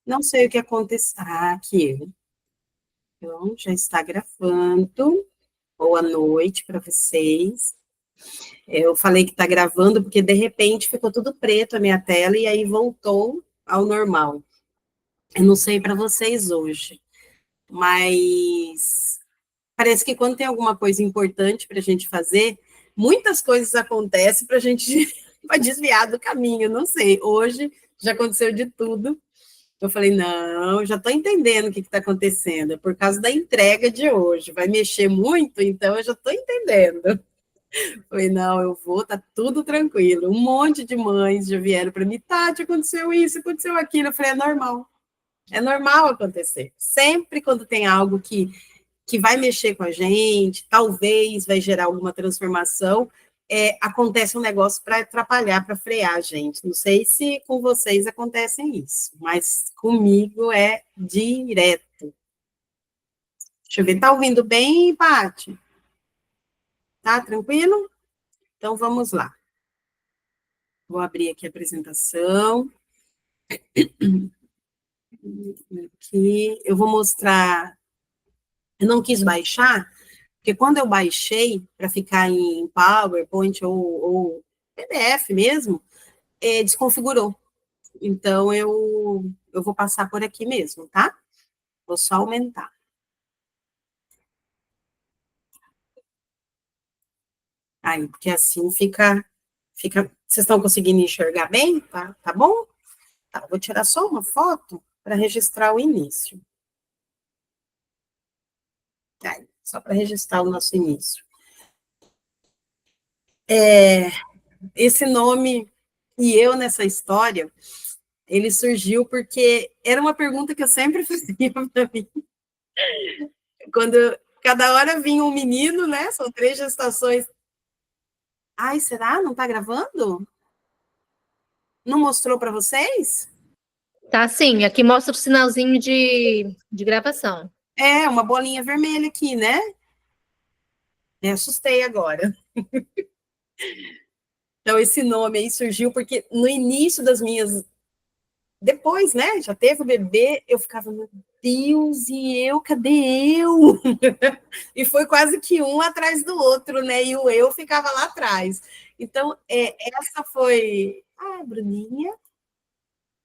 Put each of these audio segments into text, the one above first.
Não sei o que aconteceu. Ah, aqui. Então, já está gravando. Boa noite para vocês. Eu falei que está gravando porque, de repente, ficou tudo preto a minha tela e aí voltou ao normal. Eu não sei para vocês hoje, mas parece que quando tem alguma coisa importante para a gente fazer, muitas coisas acontecem para a gente para desviar do caminho. Não sei, hoje já aconteceu de tudo. Eu falei, não, já estou entendendo o que está acontecendo, é por causa da entrega de hoje. Vai mexer muito, então eu já estou entendendo. Eu falei, não, eu vou, tá tudo tranquilo. Um monte de mães já vieram para mim, Tati, aconteceu isso, aconteceu aquilo. Eu falei, é normal acontecer. Sempre quando tem algo que vai mexer com a gente, talvez vai gerar alguma transformação, acontece um negócio para atrapalhar, para frear a gente. Não sei se com vocês acontece isso, mas comigo é direto. Deixa eu ver, tá ouvindo bem, Paty? Tá tranquilo? Então vamos lá. Vou abrir aqui a apresentação. Aqui eu vou mostrar. Eu não quis baixar, porque quando eu baixei para ficar em PowerPoint ou PDF mesmo, desconfigurou. Então, eu vou passar por aqui mesmo, tá? Vou só aumentar. Aí, porque assim vocês estão conseguindo enxergar bem? Tá bom? Tá, vou tirar só uma foto para registrar o início. Aí, só para registrar o nosso início. Esse nome e eu nessa história, ele surgiu porque era uma pergunta que eu sempre fazia para mim. Quando cada hora vinha um menino, né? São 3 gestações. Ai, será? Não está gravando? Não mostrou para vocês? Tá sim, aqui mostra o sinalzinho de gravação. É, uma bolinha vermelha aqui, né? Me assustei agora. Então, esse nome aí surgiu porque no início das minhas. Depois, né? Já teve o bebê, eu ficava, meu Deus, e eu? Cadê eu? E foi quase que um atrás do outro, né? E o eu ficava lá atrás. Então, essa foi. Ah, Bruninha.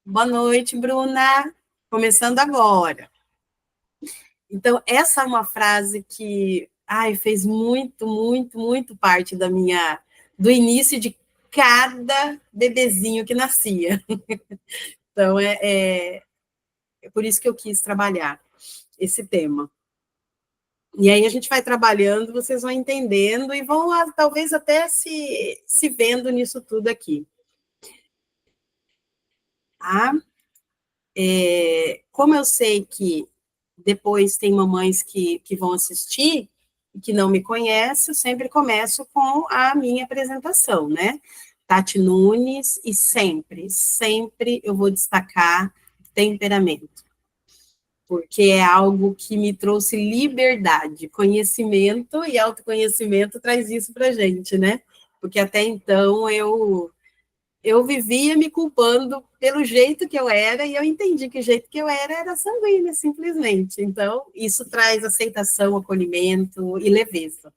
Boa noite, Bruna. Começando agora. Então, essa é uma frase que fez muito, muito, muito parte do início de cada bebezinho que nascia. Então, é por isso que eu quis trabalhar esse tema. E aí a gente vai trabalhando, vocês vão entendendo e vão talvez até se vendo nisso tudo aqui. Tá? Como eu sei que depois tem mamães que vão assistir e que não me conhecem, eu sempre começo com a minha apresentação, né? Tati Nunes, e sempre, sempre eu vou destacar temperamento, porque é algo que me trouxe liberdade, conhecimento e autoconhecimento traz isso para gente, né? Porque até então eu vivia me culpando pelo jeito que eu era, e eu entendi que o jeito que eu era sanguínea, simplesmente. Então, isso traz aceitação, acolhimento e leveza.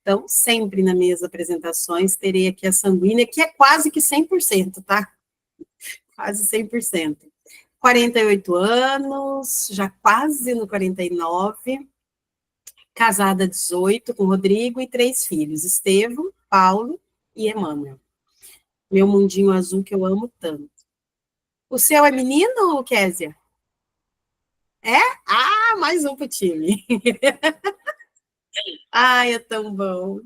Então, sempre nas minhas apresentações, terei aqui a sanguínea, que é quase que 100%, tá? Quase 100%. 48 anos, já quase no 49, casada há 18, com Rodrigo, e 3 filhos, Estevão, Paulo e Emmanuel. Meu mundinho azul que eu amo tanto. O seu é menino, Késia? É? Ah, mais um pro time. Ai, é tão bom.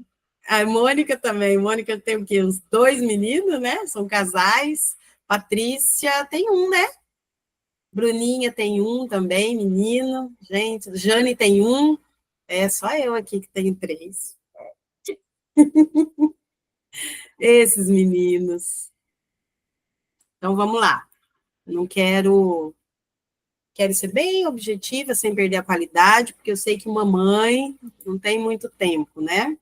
A Mônica também. Mônica tem o quê? Os 2 meninos, né? São casais. Patrícia tem um, né? Bruninha tem um também, menino. Gente, Jane tem um. É só eu aqui que tenho 3. Esses meninos. Então vamos lá. Não quero ser bem objetiva, sem perder a qualidade, porque eu sei que mamãe não tem muito tempo, né?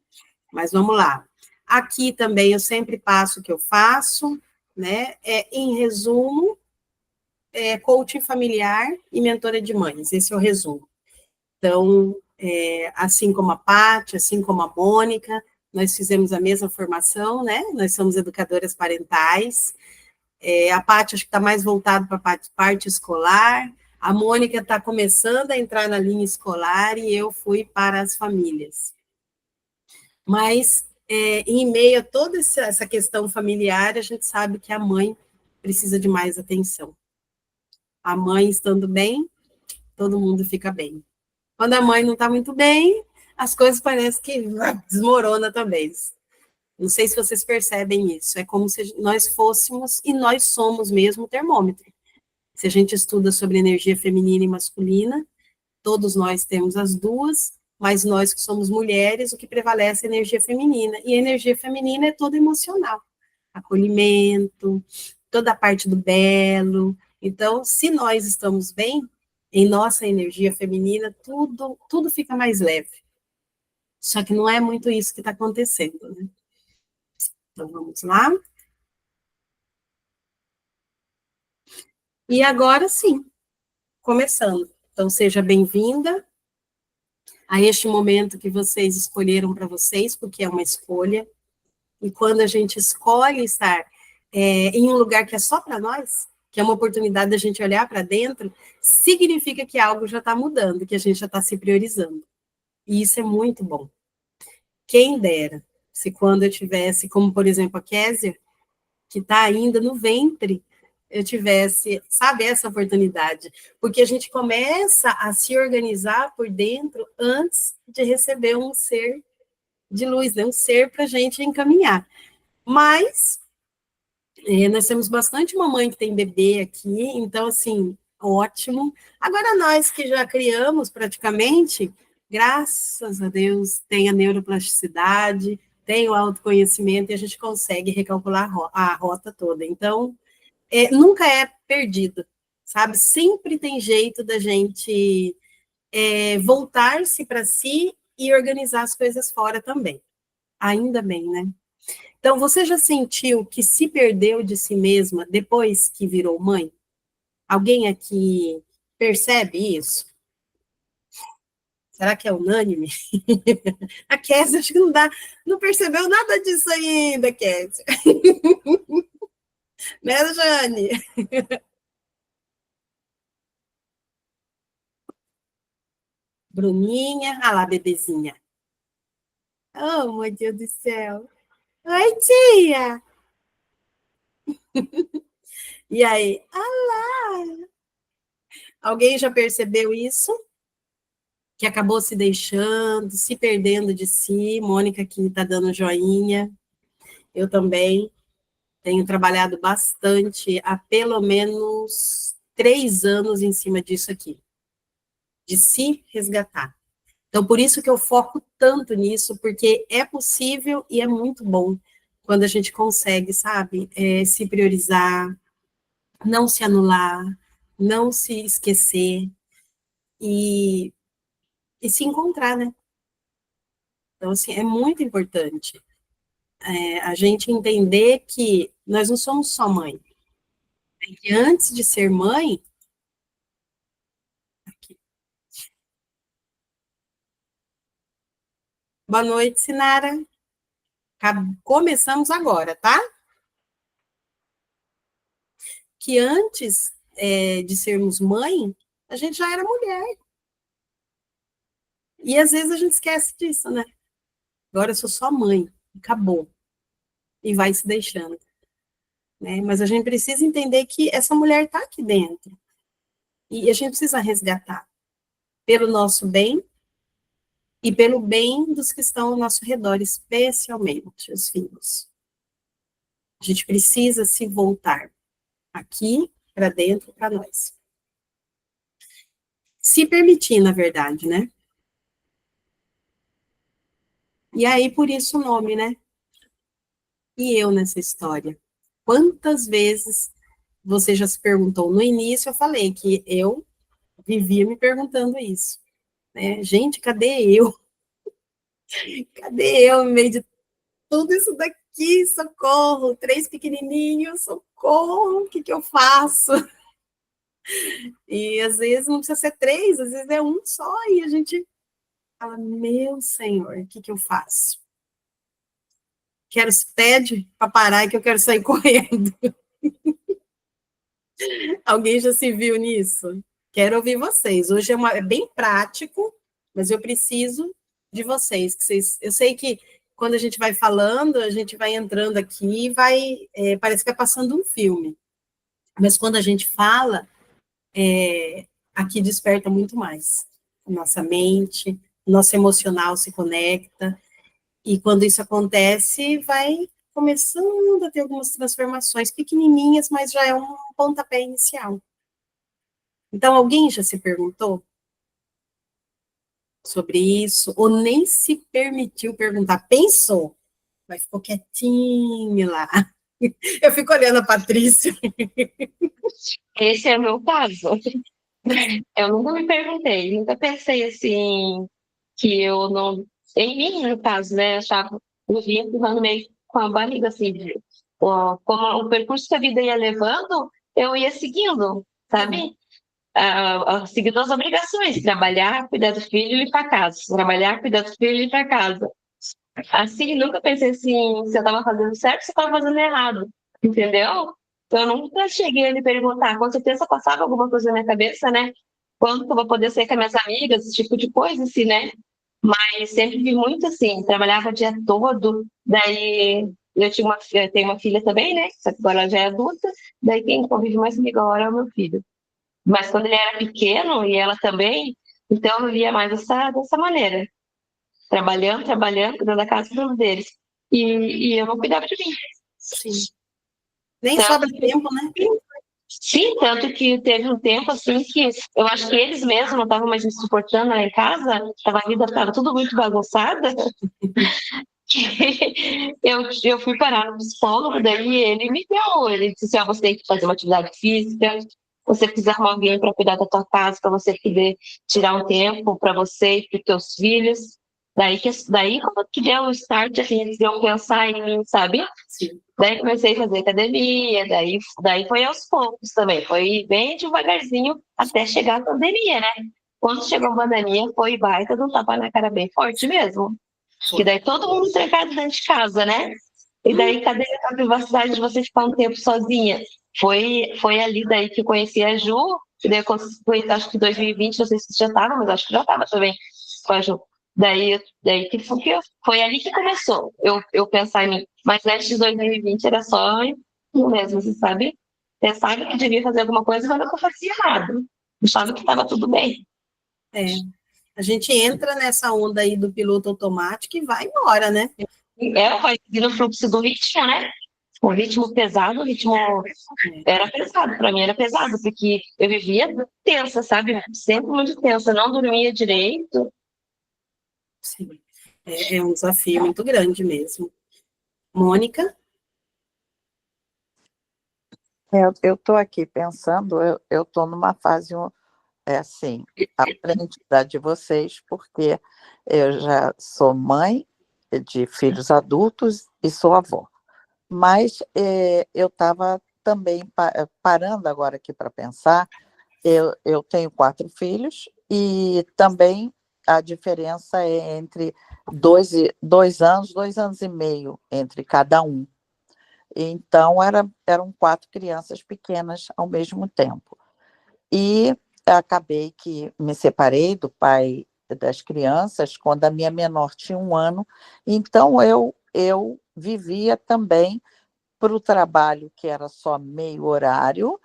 Mas vamos lá. Aqui também eu sempre passo o que eu faço, né? Em resumo, coaching familiar e mentora de mães, esse é o resumo. Então, assim como a Paty, assim como a Mônica, nós fizemos a mesma formação, né? Nós somos educadoras parentais. A Paty acho que está mais voltada para a parte escolar, a Mônica está começando a entrar na linha escolar e eu fui para as famílias. Mas, em meio a toda essa questão familiar, a gente sabe que a mãe precisa de mais atenção. A mãe estando bem, todo mundo fica bem. Quando a mãe não está muito bem, as coisas parecem que desmorona também. Não sei se vocês percebem isso. É como se nós fôssemos, e nós somos mesmo, o termômetro. Se a gente estuda sobre energia feminina e masculina, todos nós temos as duas, mas nós que somos mulheres, o que prevalece é a energia feminina. E a energia feminina é toda emocional. Acolhimento, toda a parte do belo. Então, se nós estamos bem, em nossa energia feminina, tudo fica mais leve. Só que não é muito isso que está acontecendo, né? Então, vamos lá. E agora sim, começando. Então, seja bem-vinda a este momento que vocês escolheram para vocês, porque é uma escolha. E quando a gente escolhe estar em um lugar que é só para nós, que é uma oportunidade da gente olhar para dentro, significa que algo já está mudando, que a gente já está se priorizando. E isso é muito bom. Quem dera, se quando eu tivesse, como por exemplo a Késia, que está ainda no ventre, eu tivesse, sabe, essa oportunidade. Porque a gente começa a se organizar por dentro antes de receber um ser de luz, né? Um ser para a gente encaminhar. Mas nós temos bastante mamãe que tem bebê aqui, então, assim, ótimo. Agora, nós que já criamos praticamente, graças a Deus, tem a neuroplasticidade, tem o autoconhecimento e a gente consegue recalcular a rota toda. Então, nunca é perdido, sabe? Sempre tem jeito da gente voltar-se para si e organizar as coisas fora também. Ainda bem, né? Então, você já sentiu que se perdeu de si mesma depois que virou mãe? Alguém aqui percebe isso? Será que é unânime? A Kézia, acho que não percebeu nada disso ainda, Kézia. Né, Jane? Bruninha, ah lá, bebezinha. Oh, meu Deus do céu. Oi, tia. E aí? Ah lá. Alguém já percebeu isso? Que acabou se deixando, se perdendo de si. Mônica aqui está dando joinha. Eu também tenho trabalhado bastante há pelo menos 3 anos em cima disso aqui, de se resgatar. Então, por isso que eu foco tanto nisso, porque é possível e é muito bom quando a gente consegue, sabe, se priorizar, não se anular, não se esquecer e se encontrar, né? Então, assim, é muito importante a gente entender que nós não somos só mãe. E antes de ser mãe, aqui. Boa noite, Sinara. Começamos agora, tá? Que antes de sermos mãe, a gente já era mulher. E às vezes a gente esquece disso, né? Agora eu sou só mãe, acabou. E vai se deixando. Né? Mas a gente precisa entender que essa mulher está aqui dentro. E a gente precisa resgatar pelo nosso bem e pelo bem dos que estão ao nosso redor, especialmente os filhos. A gente precisa se voltar aqui para dentro, para nós. Se permitir, na verdade, né? E aí, por isso o nome, né? E eu nessa história. Quantas vezes você já se perguntou? No início eu falei que eu vivia me perguntando isso. Né? Gente, cadê eu? Cadê eu no meio de tudo isso daqui? Socorro! 3 pequenininhos, socorro! O que eu faço? E às vezes não precisa ser 3, às vezes é um só, e a gente fala, meu Senhor, o que que eu faço? Pede para parar que eu quero sair correndo. Alguém já se viu nisso? Quero ouvir vocês. Hoje é bem prático, mas eu preciso de vocês, eu sei que quando a gente vai falando, a gente vai entrando aqui e parece que vai passando um filme. Mas quando a gente fala, aqui desperta muito mais. Nossa mente, nosso emocional se conecta, e quando isso acontece, vai começando a ter algumas transformações pequenininhas, mas já é um pontapé inicial. Então, alguém já se perguntou sobre isso, ou nem se permitiu perguntar? Pensou, mas ficou quietinho lá. Eu fico olhando a Patrícia. Esse é o meu caso. Eu nunca me perguntei, nunca pensei assim, que eu não. Em mim, no caso, né? Eu vinha empurrando meio com a barriga, assim, como o percurso que a vida ia levando, eu ia seguindo, sabe? Seguindo as obrigações, trabalhar, cuidar do filho e ir para casa, trabalhar, cuidar do filho e ir para casa. Assim, nunca pensei assim, se eu estava fazendo certo, se eu estava fazendo errado, entendeu? Eu nunca cheguei a me perguntar, com certeza passava alguma coisa na minha cabeça, né? Quando que eu vou poder sair com as minhas amigas, esse tipo de coisa, assim, né? Mas sempre vi muito assim, trabalhava o dia todo, daí eu tenho uma filha também, né? Só que agora ela já é adulta, daí quem convive mais comigo agora é o meu filho. Mas quando ele era pequeno, e ela também, então eu vivia mais dessa maneira. Trabalhando, cuidando da casa dos deles. E eu não cuidava de mim. Sim. Nem Tanto sobra tempo, né? Sim, tanto que teve um tempo assim que eu acho que eles mesmos não estavam mais me suportando lá em casa, a vida estava tudo muito bagunçada. Eu fui parar no psicólogo, daí ele me deu, ele disse assim, você tem que fazer uma atividade física, você precisa arrumar alguém para cuidar da tua casa, para você poder tirar um tempo para você e para os teus filhos. Daí quando que deu o start, assim, eles iam pensar em mim, sabe? Sim. Daí comecei a fazer academia, daí foi aos poucos também, foi bem devagarzinho até chegar a pandemia, né? Quando chegou a pandemia, foi baita de um tapa na cara bem forte mesmo. Que daí todo mundo trancado dentro de casa, né? E daí, cadê a privacidade de você ficar um tempo sozinha? Foi ali daí que eu conheci a Ju, e daí foi, acho que 2020, não sei se já estava, mas acho que já estava também com a Ju. Daí foi ali que começou eu pensar em mim. Mas antes de 2020 era só eu mesmo, você sabe? Pensava que devia fazer alguma coisa, mas eu fazia errado. Achava que estava tudo bem. É. A gente entra nessa onda aí do piloto automático e vai embora, né? Vai seguir no fluxo do ritmo, né? O ritmo pesado, o ritmo era pesado, para mim era pesado, porque eu vivia tensa, sabe? Sempre muito tensa, não dormia direito. Sim. É um desafio muito grande mesmo. Mônica? Eu estou aqui pensando, eu estou numa fase assim, aprendizagem de vocês, porque eu já sou mãe de filhos adultos e sou avó. Mas eu estava também parando agora aqui para pensar, eu tenho 4 filhos e também a diferença é entre 2 anos e meio entre cada um. Então, eram 4 crianças pequenas ao mesmo tempo. E acabei que me separei do pai das crianças quando a minha menor tinha 1 ano. Então, eu vivia também para o trabalho, que era só meio horário,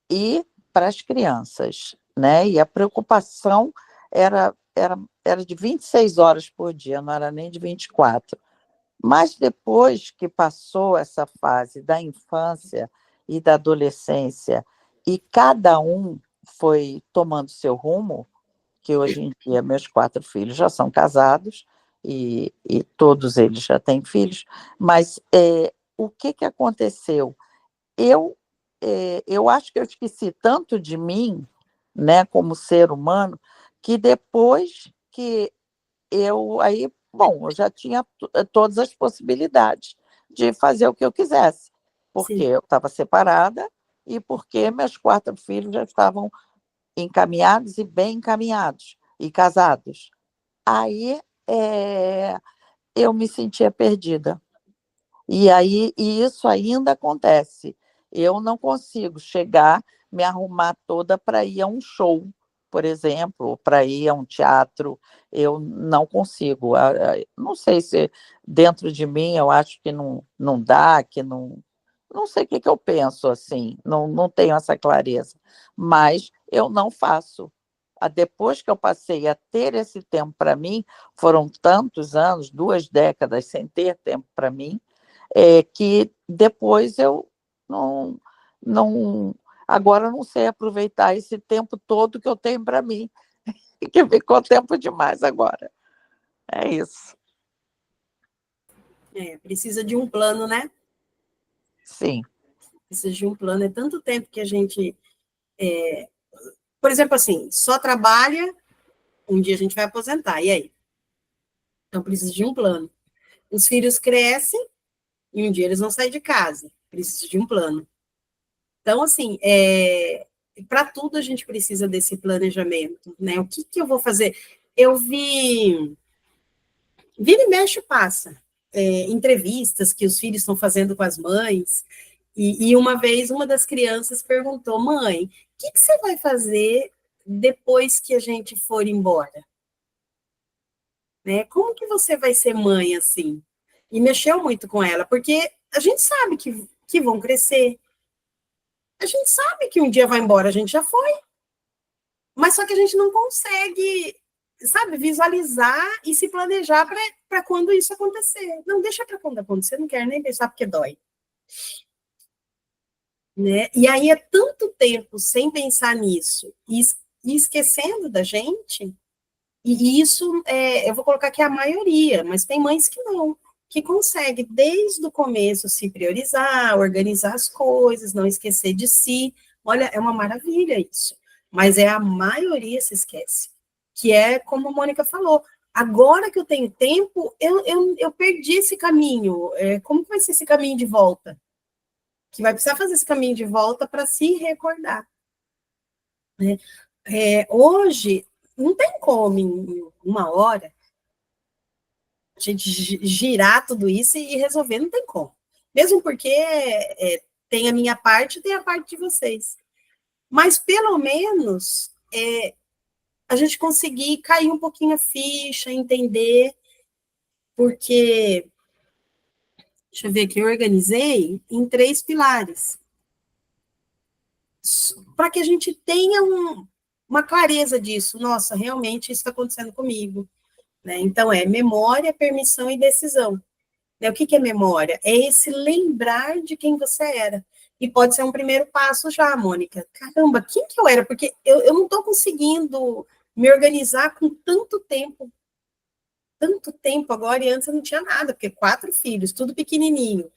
e para as crianças, né? E a preocupação era de 26 horas por dia, não era nem de 24. Mas depois que passou essa fase da infância e da adolescência, e cada um foi tomando seu rumo, que hoje em dia meus 4 filhos já são casados, e todos eles já têm filhos, mas o que aconteceu? Eu acho que eu esqueci tanto de mim, né, como ser humano, que depois que eu já tinha todas as possibilidades de fazer o que eu quisesse, porque Sim. eu estava separada, e porque meus 4 filhos já estavam encaminhados e bem encaminhados e casados. Aí eu me sentia perdida. E aí e isso ainda acontece. Eu não consigo chegar, me arrumar toda para ir a um show, por exemplo, para ir a um teatro. Eu não consigo. Não sei se dentro de mim eu acho que não dá, que não sei o que eu penso assim, não tenho essa clareza, mas eu não faço. Depois que eu passei a ter esse tempo para mim, foram tantos anos, 2 décadas sem ter tempo para mim, que depois eu não, agora eu não sei aproveitar esse tempo todo que eu tenho para mim, que ficou tempo demais agora. É isso. Precisa de um plano, né? Sim. Precisa de um plano. É tanto tempo que a gente... Por exemplo, assim, só trabalha, um dia a gente vai aposentar, e aí? Então, precisa de um plano. Os filhos crescem, e um dia eles vão sair de casa. Precisa de um plano. Então, assim, para tudo a gente precisa desse planejamento, né? O que eu vou fazer? Eu vira e mexe passa, entrevistas que os filhos estão fazendo com as mães, e uma vez uma das crianças perguntou, mãe, o que você vai fazer depois que a gente for embora? Né? Como que você vai ser mãe assim? E mexeu muito com ela, porque a gente sabe que vão crescer, a gente sabe que um dia vai embora, a gente já foi, mas só que a gente não consegue, sabe, visualizar e se planejar para quando isso acontecer. Não, deixa para quando acontecer, não quero nem pensar porque dói. Né? E aí é tanto tempo sem pensar nisso e esquecendo da gente, e isso, eu vou colocar que é a maioria, mas tem mães que não, que consegue desde o começo se priorizar, organizar as coisas, não esquecer de si. Olha, é uma maravilha isso. Mas a maioria se esquece. Que é como a Mônica falou, agora que eu tenho tempo, eu perdi esse caminho. Como que vai ser esse caminho de volta? Que vai precisar fazer esse caminho de volta para se recordar. Né? Hoje, não tem como, em uma hora, a gente girar tudo isso e resolver, não tem como. Mesmo porque tem a minha parte e tem a parte de vocês. Mas, pelo menos, a gente conseguir cair um pouquinho a ficha, entender, porque, deixa eu ver aqui, eu organizei em 3 pilares, para que a gente tenha uma clareza disso. Nossa, realmente isso está acontecendo comigo. Né? Então, memória, permissão e decisão. Né? O que é memória? É esse lembrar de quem você era. E pode ser um primeiro passo já, Mônica. Caramba, quem que eu era? Porque eu não estou conseguindo me organizar com tanto tempo agora, e antes eu não tinha nada, porque 4 filhos, tudo pequenininho.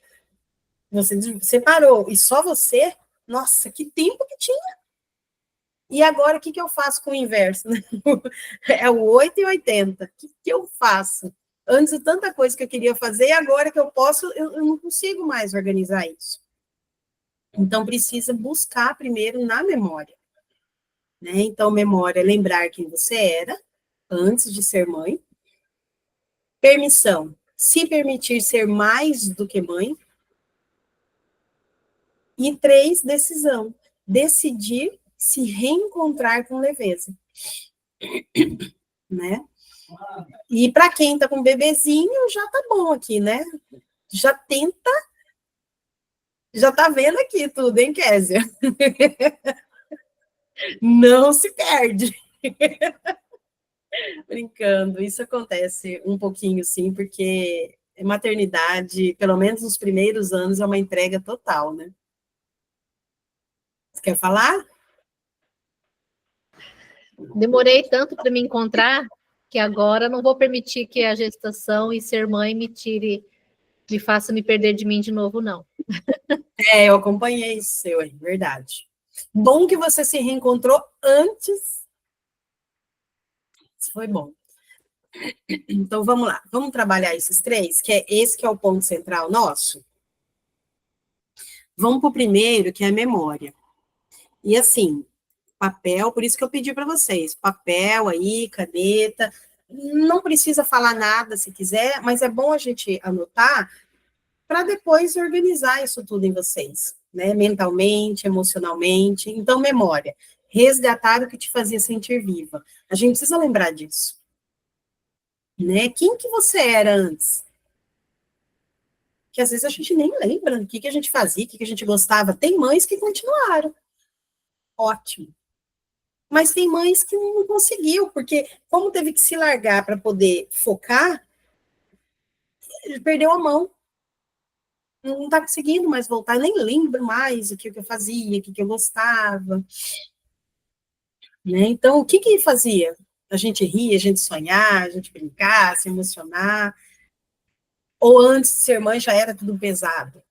Você separou, e só você? Nossa, que tempo que tinha! E agora, o que eu faço com o inverso? É o 8 e 80. O que eu faço? Antes, tanta coisa que eu queria fazer, e agora que eu posso, eu não consigo mais organizar isso. Então, precisa buscar primeiro na memória. Né? Então, memória é lembrar quem você era, antes de ser mãe. Permissão, se permitir ser mais do que mãe. E 3, decisão, decidir se reencontrar com leveza. Né? E para quem está com bebezinho, já tá bom aqui, né? Já tenta, já tá vendo aqui tudo, hein, Kézia? Não se perde. Brincando, isso acontece um pouquinho, sim, porque maternidade, pelo menos nos primeiros anos, é uma entrega total, né? Você quer falar? Demorei tanto para me encontrar que agora não vou permitir que a gestação e ser mãe me faça me perder de mim de novo, não. Eu acompanhei isso seu aí, verdade. Bom que você se reencontrou antes. Isso foi bom. Então, vamos lá. Vamos trabalhar esses 3, que é esse que é o ponto central nosso. Vamos para o primeiro, que é a memória. E assim, papel, por isso que eu pedi para vocês, papel aí, caneta, não precisa falar nada se quiser, mas é bom a gente anotar para depois organizar isso tudo em vocês, né? Mentalmente, emocionalmente. Então, memória. Resgatar o que te fazia sentir viva. A gente precisa lembrar disso. Né? Quem que você era antes? Que às vezes a gente nem lembra o que a gente fazia, o que a gente gostava. Tem mães que continuaram. Ótimo. Mas tem mães que não conseguiu, porque como teve que se largar para poder focar, ele perdeu a mão. Não está conseguindo mais voltar, nem lembro mais o que eu fazia, o que eu gostava. Né? Então, o que fazia? A gente rir, a gente sonhar, a gente brincar, se emocionar. Ou antes de ser mãe já era tudo pesado?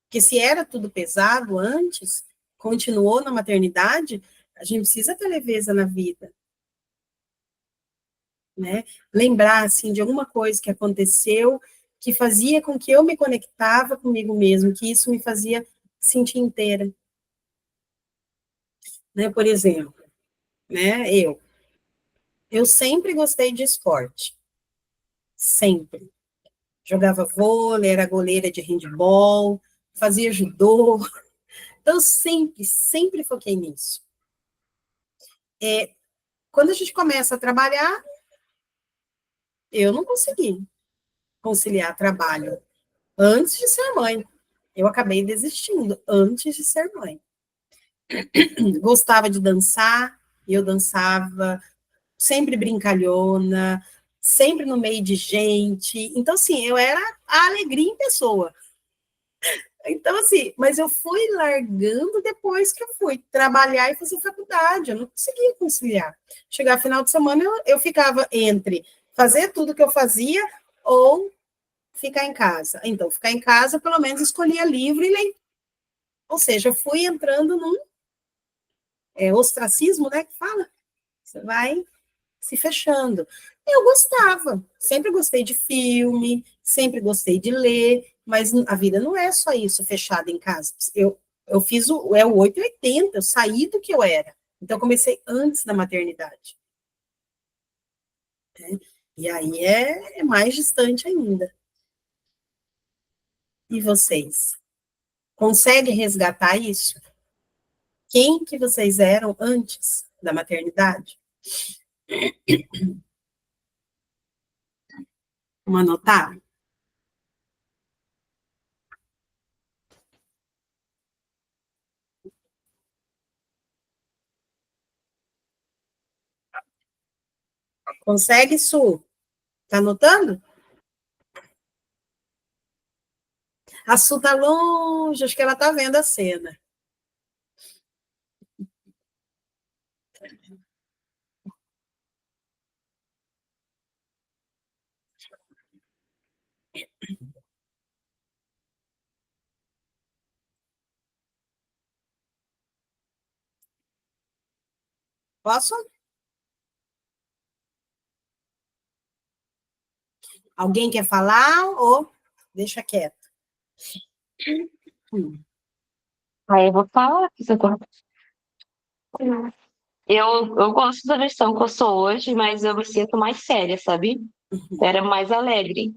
Porque se era tudo pesado antes, continuou na maternidade, a gente precisa ter leveza na vida. Né? Lembrar, assim, de alguma coisa que aconteceu, que fazia com que eu me conectava comigo mesmo, que isso me fazia sentir inteira. Né? Por exemplo, né, eu sempre gostei de esporte. Sempre. Jogava vôlei, era goleira de handball, fazia judô. Então, sempre foquei nisso. Quando a gente começa a trabalhar, eu não consegui conciliar trabalho antes de ser mãe. Eu acabei desistindo antes de ser mãe. Gostava de dançar, eu dançava, sempre brincalhona, sempre no meio de gente. Então, assim, eu era a alegria em pessoa. Então, assim, mas eu fui largando depois que eu fui trabalhar e fazer faculdade, eu não conseguia conciliar. Chegar final de semana, eu ficava entre fazer tudo que eu fazia ou ficar em casa. Então, ficar em casa, pelo menos, escolhia livro e leitura. Ou seja, eu fui entrando num ostracismo, né, que fala. Você vai se fechando. Eu gostava, sempre gostei de filme, sempre gostei de ler, mas a vida não é só isso, fechada em casa. Eu fiz o 880, eu saí do que eu era. Então, eu comecei antes da maternidade. Né? E aí é mais distante ainda. E vocês? Conseguem resgatar isso? Quem que vocês eram antes da maternidade? Vamos anotar? Consegue, Su? Tá anotando? A Su tá longe, acho que ela tá vendo a cena. Posso? Alguém quer falar ou deixa quieto? Aí eu vou falar que você tá. Eu gosto da versão que eu sou hoje, mas eu me sinto mais séria, sabe? Era mais alegre.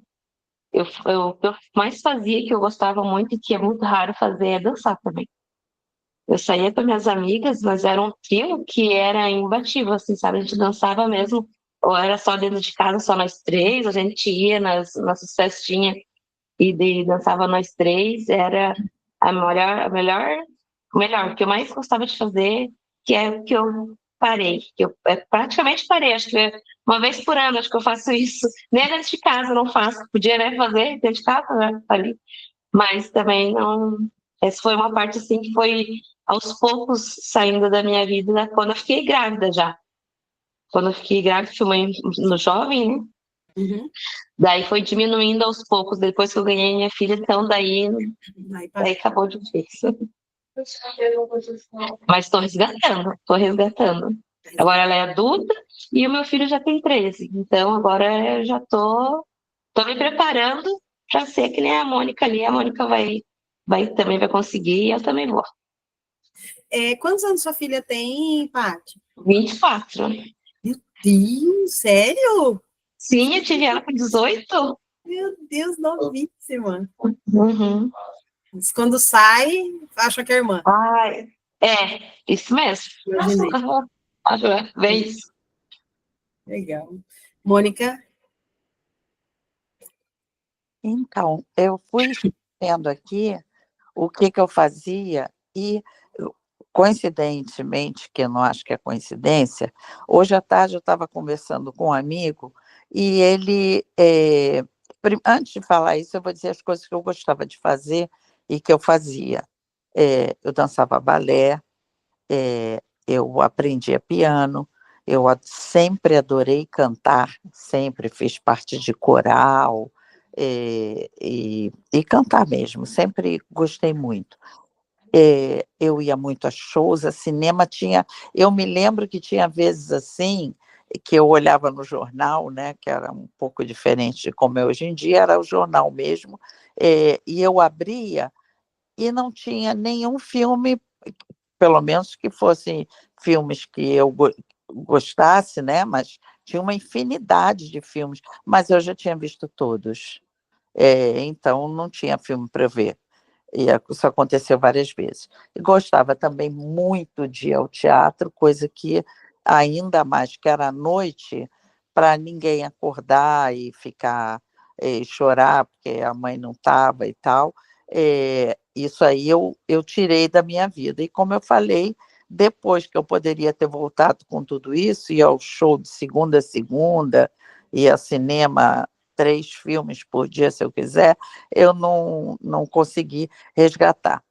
O que eu mais fazia, que eu gostava muito e que é muito raro fazer, é dançar também. Eu saía com minhas amigas, mas era um trio que era imbatível, assim, sabe? A gente dançava mesmo, ou era só dentro de casa, só nós três, a gente ia nas nossas festinhas dançava nós três, era o melhor, o que eu mais gostava de fazer, que é o que eu parei, que eu praticamente parei, acho que uma vez por ano, acho que eu faço isso, nem dentro de casa eu não faço, podia, né, fazer dentro de casa, né, ali, mas também não, essa foi uma parte, assim, que foi aos poucos saindo da minha vida, né, quando eu fiquei grávida já, quando eu fiquei grávida, fui mãe no jovem, né, Uhum. daí foi diminuindo aos poucos, depois que eu ganhei minha filha, então daí acabou de vez. Mas estou resgatando, estou resgatando. Agora ela é adulta e o meu filho já tem 13, então agora eu já tô me preparando para ser que nem a Mônica ali. A Mônica vai também vai conseguir e eu também vou. Quantos anos sua filha tem, Paty? 24. Meu Deus, sério? Sim, eu tive ela com 18. Meu Deus, novíssima. Uhum. Mas quando sai, acha que é irmã. Ai, isso mesmo. Imaginei. Acho bem isso. Legal. Mônica? Então, eu fui vendo aqui o que eu fazia e, coincidentemente, que eu não acho que é coincidência, hoje à tarde eu estava conversando com um amigo e ele, antes de falar isso, eu vou dizer as coisas que eu gostava de fazer e que eu fazia. Eu dançava balé, eu aprendia piano, sempre adorei cantar, sempre fiz parte de coral, e cantar mesmo, sempre gostei muito. Eu ia muito a shows, a cinema tinha. Eu me lembro que tinha vezes assim que eu olhava no jornal, né, que era um pouco diferente de como é hoje em dia, era o jornal mesmo, e eu abria e não tinha nenhum filme, pelo menos que fossem filmes que eu gostasse, né? Mas tinha uma infinidade de filmes, mas eu já tinha visto todos. Então não tinha filme para ver. E isso aconteceu várias vezes. E gostava também muito de ir ao teatro, coisa que ainda mais que era à noite, para ninguém acordar e ficar chorar porque a mãe não estava e tal. Isso aí eu tirei da minha vida. E como eu falei, depois que eu poderia ter voltado com tudo isso, ia ao show de segunda a segunda, ia ao cinema 3 filmes por dia, se eu quiser, eu não consegui resgatar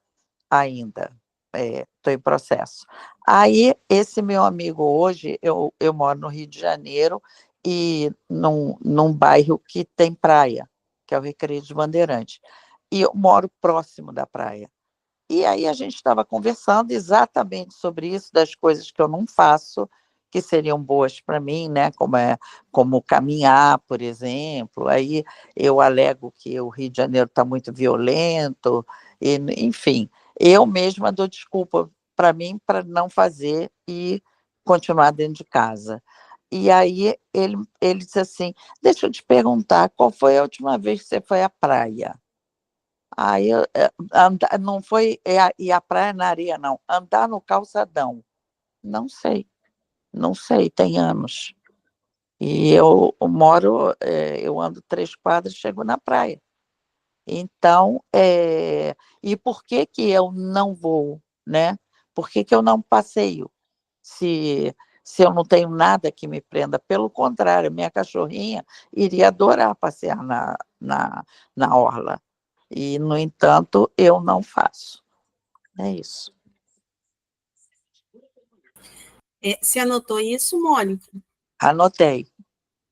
ainda. Estou em processo. Aí, esse meu amigo hoje, eu moro no Rio de Janeiro, e num bairro que tem praia, que é o Recreio dos Bandeirantes. E eu moro próximo da praia. E aí a gente estava conversando exatamente sobre isso, das coisas que eu não faço, que seriam boas para mim, né? Como caminhar, por exemplo. Aí eu alego que o Rio de Janeiro está muito violento, enfim, eu mesma dou desculpa para mim para não fazer e continuar dentro de casa. E aí ele disse assim: deixa eu te perguntar, qual foi a última vez que você foi à praia? Aí não foi ir à praia na areia, não. Andar no calçadão. Não sei, não sei, tem anos. E eu moro, eu ando 3 quadras, chego na praia. Então, e por que que eu não vou, né? Por que que eu não passeio? Se, se eu não tenho nada que me prenda, pelo contrário, minha cachorrinha iria adorar passear na orla. E, no entanto, eu não faço. É isso. Você anotou isso, Mônica? Anotei.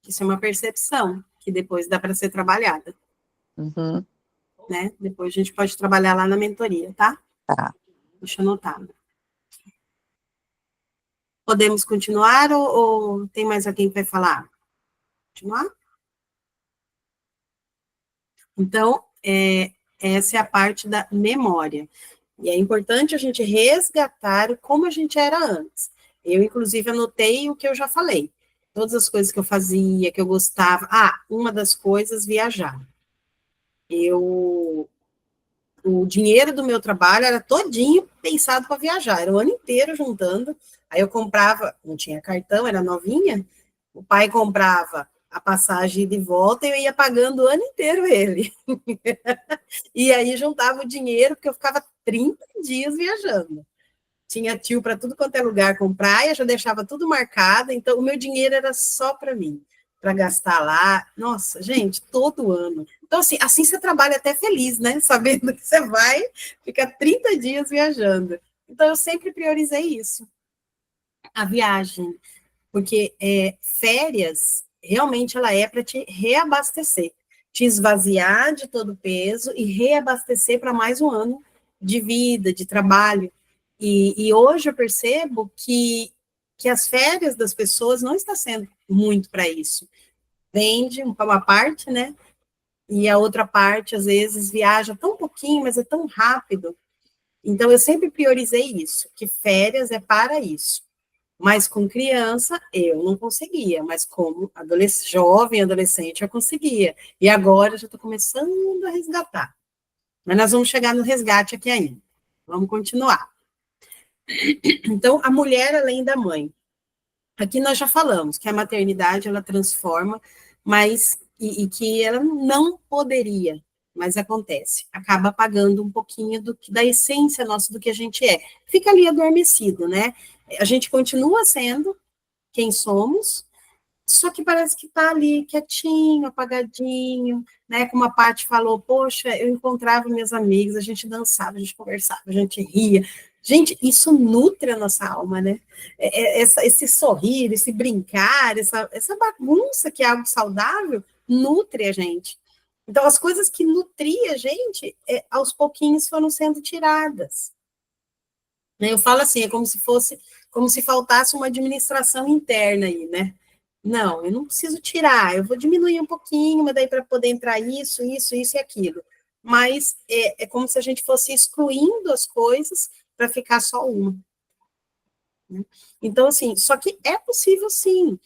Isso é uma percepção que depois dá para ser trabalhada, Uhum, né? Depois a gente pode trabalhar lá na mentoria, tá? tá. Deixa eu anotar. Podemos continuar ou tem mais alguém que vai falar? Continuar? Então, essa é a parte da memória. E é importante a gente resgatar como a gente era antes. Eu, inclusive, anotei o que eu já falei. Todas as coisas que eu fazia, que eu gostava. Uma das coisas, viajar. O dinheiro do meu trabalho era todinho pensado para viajar. Era o ano inteiro juntando. Aí eu comprava, não tinha cartão, era novinha. O pai comprava a passagem de volta e eu ia pagando o ano inteiro ele. E aí juntava o dinheiro, porque eu ficava 30 dias viajando. Tinha tio para tudo quanto é lugar com praia, já deixava tudo marcado, então o meu dinheiro era só para mim, para gastar lá. Nossa, gente, todo ano. Então, assim você trabalha até feliz, né? Sabendo que você vai ficar 30 dias viajando. Então, eu sempre priorizei isso, a viagem, porque férias, realmente, ela é para te reabastecer, te esvaziar de todo o peso e reabastecer para mais um ano de vida, de trabalho. E hoje eu percebo que as férias das pessoas não está sendo muito para isso. Vende uma parte, né? E a outra parte, às vezes, viaja tão pouco pouquinho, mas é tão rápido. Então, eu sempre priorizei isso, que férias é para isso. Mas com criança, eu não conseguia, mas como jovem, adolescente, eu conseguia. E agora eu já estou começando a resgatar. Mas nós vamos chegar no resgate aqui ainda. Vamos continuar. Então, a mulher além da mãe. Aqui nós já falamos que a maternidade, ela transforma, mas e que ela não poderia, mas acontece. Acaba apagando um pouquinho da essência nossa, do que a gente é. Fica ali adormecido, né? A gente continua sendo quem somos, só que parece que está ali quietinho, apagadinho, né? Como a Paty falou, poxa, eu encontrava meus amigos, a gente dançava, a gente conversava, a gente ria. Gente, isso nutre a nossa alma, né? Esse sorrir, esse brincar, essa bagunça que é algo saudável, nutre a gente. Então, as coisas que nutriam a gente, aos pouquinhos foram sendo tiradas. Eu falo assim, é como se faltasse uma administração interna aí, né? Não, eu não preciso tirar, eu vou diminuir um pouquinho, mas daí para poder entrar isso e aquilo. Mas é como se a gente fosse excluindo as coisas para ficar só uma. Então, assim, só que é possível, sim,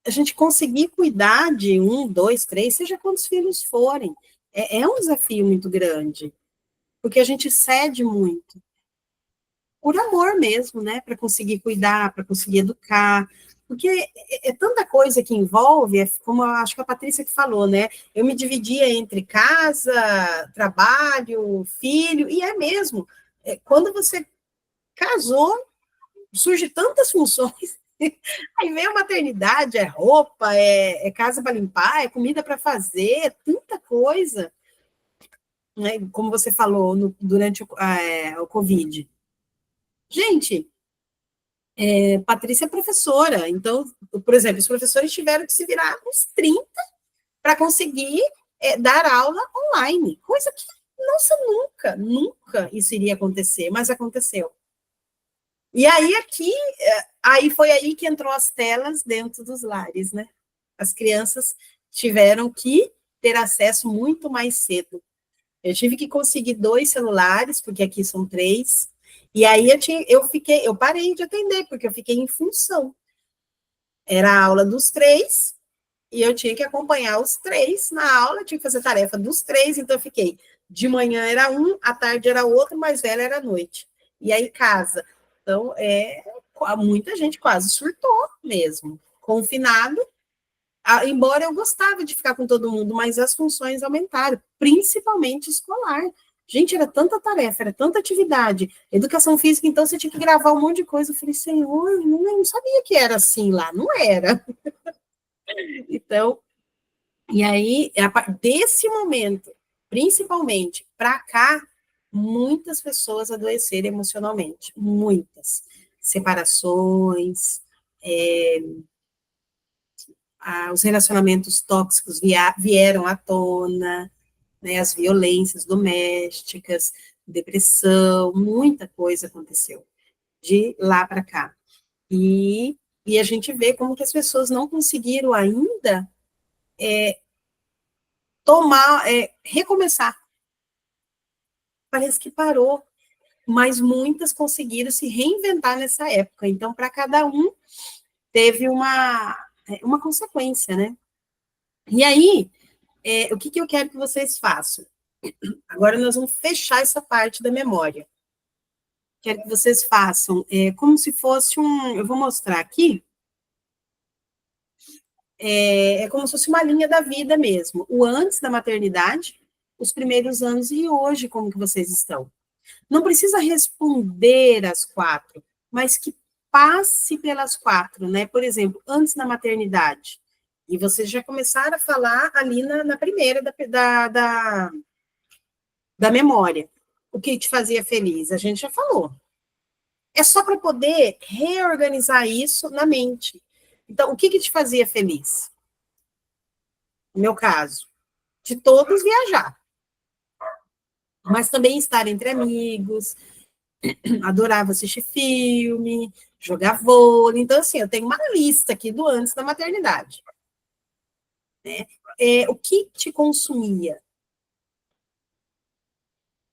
a gente conseguir cuidar de 1, 2, 3, seja quantos filhos forem. É um desafio muito grande, porque a gente cede muito. Por amor mesmo, né? Para conseguir cuidar, para conseguir educar. Porque é tanta coisa que envolve, como eu acho que a Patrícia que falou, né? Eu me dividia entre casa, trabalho, filho, e é mesmo. Quando você casou, surge tantas funções. Aí vem a maternidade, é roupa, é casa para limpar, é comida para fazer, é tanta coisa. Né? Como você falou durante o Covid. Gente, Patrícia é professora, então, por exemplo, os professores tiveram que se virar uns 30 para conseguir dar aula online, coisa que, nossa, nunca isso iria acontecer, mas aconteceu. E aí foi aí que entrou as telas dentro dos lares, né? As crianças tiveram que ter acesso muito mais cedo. Eu tive que conseguir 2 celulares, porque aqui são 3, e aí eu parei de atender, porque eu fiquei em função. Era a aula dos 3, e eu tinha que acompanhar os 3 na aula, tinha que fazer tarefa dos 3, então eu fiquei, de manhã era um, à tarde era outro, mais velho era à noite. E aí casa. Então, muita gente quase surtou mesmo. Confinado, embora eu gostava de ficar com todo mundo, mas as funções aumentaram, principalmente escolar. Gente, era tanta tarefa, era tanta atividade. Educação física, então, você tinha que gravar um monte de coisa. Eu falei, Senhor, eu não sabia que era assim lá. Não era. Então, e aí, desse momento, principalmente para cá, muitas pessoas adoeceram emocionalmente. Muitas. Separações, os relacionamentos tóxicos vieram à tona, né, as violências domésticas, depressão, muita coisa aconteceu de lá para cá. E a gente vê como que as pessoas não conseguiram ainda recomeçar. Parece que parou, mas muitas conseguiram se reinventar nessa época. Então, para cada um, teve uma consequência, né? E aí, o que eu quero que vocês façam? Agora nós vamos fechar essa parte da memória. Quero que vocês façam como se fosse eu vou mostrar aqui, como se fosse uma linha da vida mesmo. O antes da maternidade, os primeiros anos e hoje, como que vocês estão. Não precisa responder as 4, mas que passe pelas 4, né? Por exemplo, antes da maternidade. E vocês já começaram a falar ali na primeira da memória. O que te fazia feliz? A gente já falou. É só para poder reorganizar isso na mente. Então, o que te fazia feliz? No meu caso, de todos viajar. Mas também estar entre amigos, adorava assistir filme, jogar vôlei. Então, assim, eu tenho uma lista aqui do antes da maternidade. Né? O que te consumia?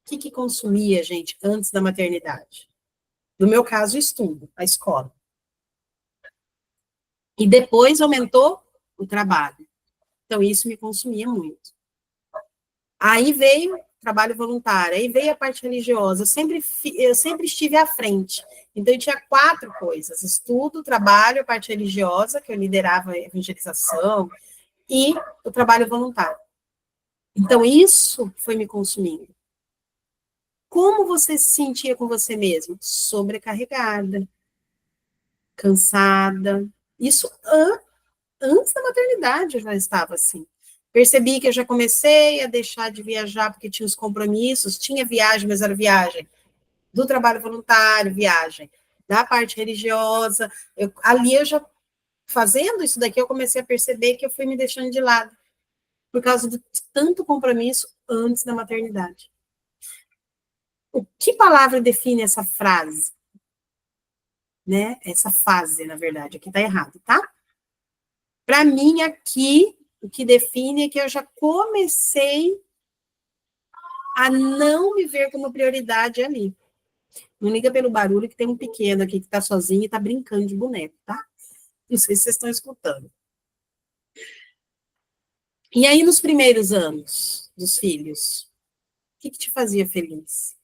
que consumia, gente, antes da maternidade? No meu caso, o estudo, a escola. E depois aumentou o trabalho. Então, isso me consumia muito. Aí veio o trabalho voluntário, aí veio a parte religiosa. Eu sempre estive à frente. Então, eu tinha 4 coisas: estudo, trabalho, a parte religiosa, que eu liderava a evangelização, e o trabalho voluntário. Então, isso foi me consumindo. Como você se sentia com você mesmo? Sobrecarregada, cansada. Isso antes da maternidade eu já estava assim. Percebi que eu já comecei a deixar de viajar porque tinha os compromissos, tinha viagem, mas era viagem do trabalho voluntário, viagem da parte religiosa. Ali eu já, fazendo isso daqui, eu comecei a perceber que eu fui me deixando de lado, por causa de tanto compromisso antes da maternidade. O que palavra define essa frase? Né? Essa fase, na verdade, aqui tá errado, tá? Para mim, aqui, o que define é que eu já comecei a não me ver como prioridade ali. Não liga pelo barulho, que tem um pequeno aqui que tá sozinho e tá brincando de boneco, tá? Não sei se vocês estão escutando. E aí, nos primeiros anos dos filhos, o que te fazia feliz?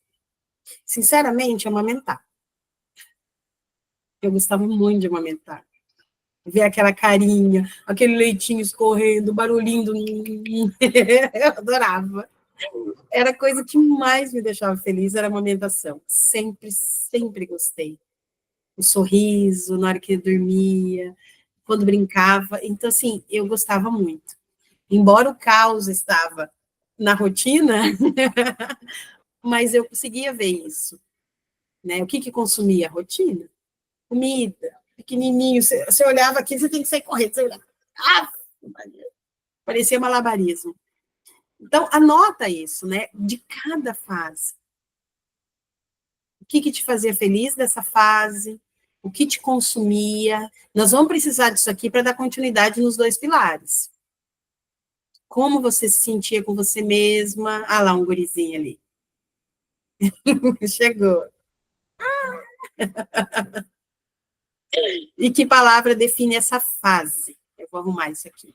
Sinceramente, amamentar. Eu gostava muito de amamentar. Ver aquela carinha, aquele leitinho escorrendo, o barulhinho do... Eu adorava. Era a coisa que mais me deixava feliz, era a amamentação. Sempre, sempre gostei. O sorriso, na hora que eu dormia, quando brincava. Então, assim, eu gostava muito. Embora o caos estava na rotina, mas eu conseguia ver isso. Né? O que consumia? A rotina. Comida, pequenininho. Você olhava aqui, você tem que sair correndo. Você olhava, parecia malabarismo. Então, anota isso, né? De cada fase. O que te fazia feliz dessa fase? O que te consumia? Nós vamos precisar disso aqui para dar continuidade nos 2 pilares. Como você se sentia com você mesma? Ah lá, um gurizinho ali. Chegou. E que palavra define essa fase? Eu vou arrumar isso aqui.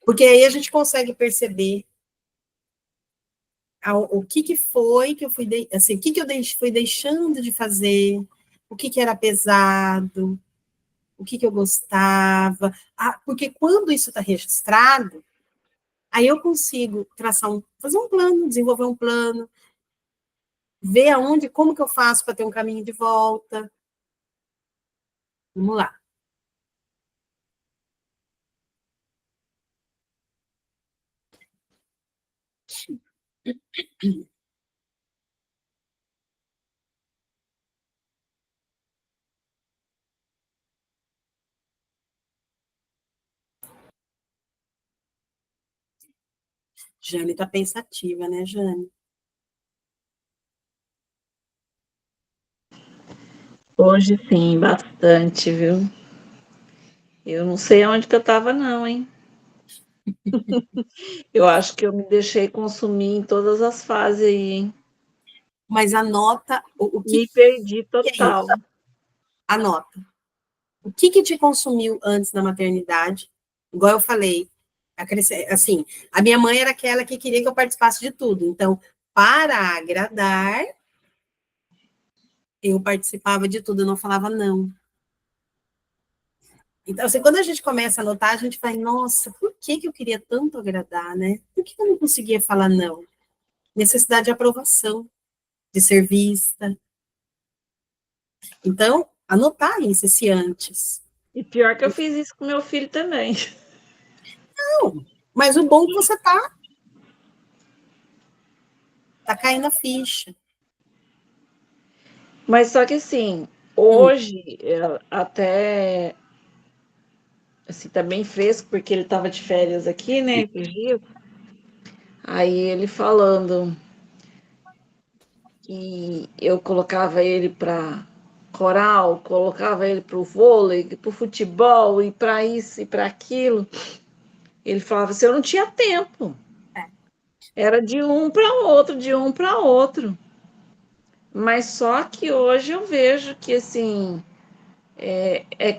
Porque aí a gente consegue perceber o que foi que eu fui, assim, o que eu fui deixando de fazer, o que era pesado, o que eu gostava. Porque quando isso está registrado, aí eu consigo fazer um plano, desenvolver um plano, ver como que eu faço para ter um caminho de volta. Vamos lá. Jane está pensativa, né, Jane? Hoje sim, bastante, viu? Eu não sei onde que eu estava, não, hein? Eu acho que eu me deixei consumir em todas as fases aí, hein? Mas anota o que Me perdi é total. isso. Anota. O que te consumiu antes da maternidade? Igual eu falei, assim, a minha mãe era aquela que queria que eu participasse de tudo. Então, para agradar, eu participava de tudo, eu não falava não. Então, assim, quando a gente começa a notar, a gente vai, nossa, por que eu queria tanto agradar, né? Por que eu não conseguia falar não? Necessidade de aprovação, de ser vista. Então, anotar isso, esse antes. E pior que eu fiz isso com meu filho também. Não, mas o bom é que você tá caindo a ficha. Mas só que assim, hoje, até assim, tá bem fresco, porque ele tava de férias aqui, né, esses dias. Aí ele falando que eu colocava ele para coral, colocava ele para o vôlei, para o futebol, e para isso e para aquilo. Ele falava assim, eu não tinha tempo. Era de um para outro, de um para outro. Mas só que hoje eu vejo que, assim, é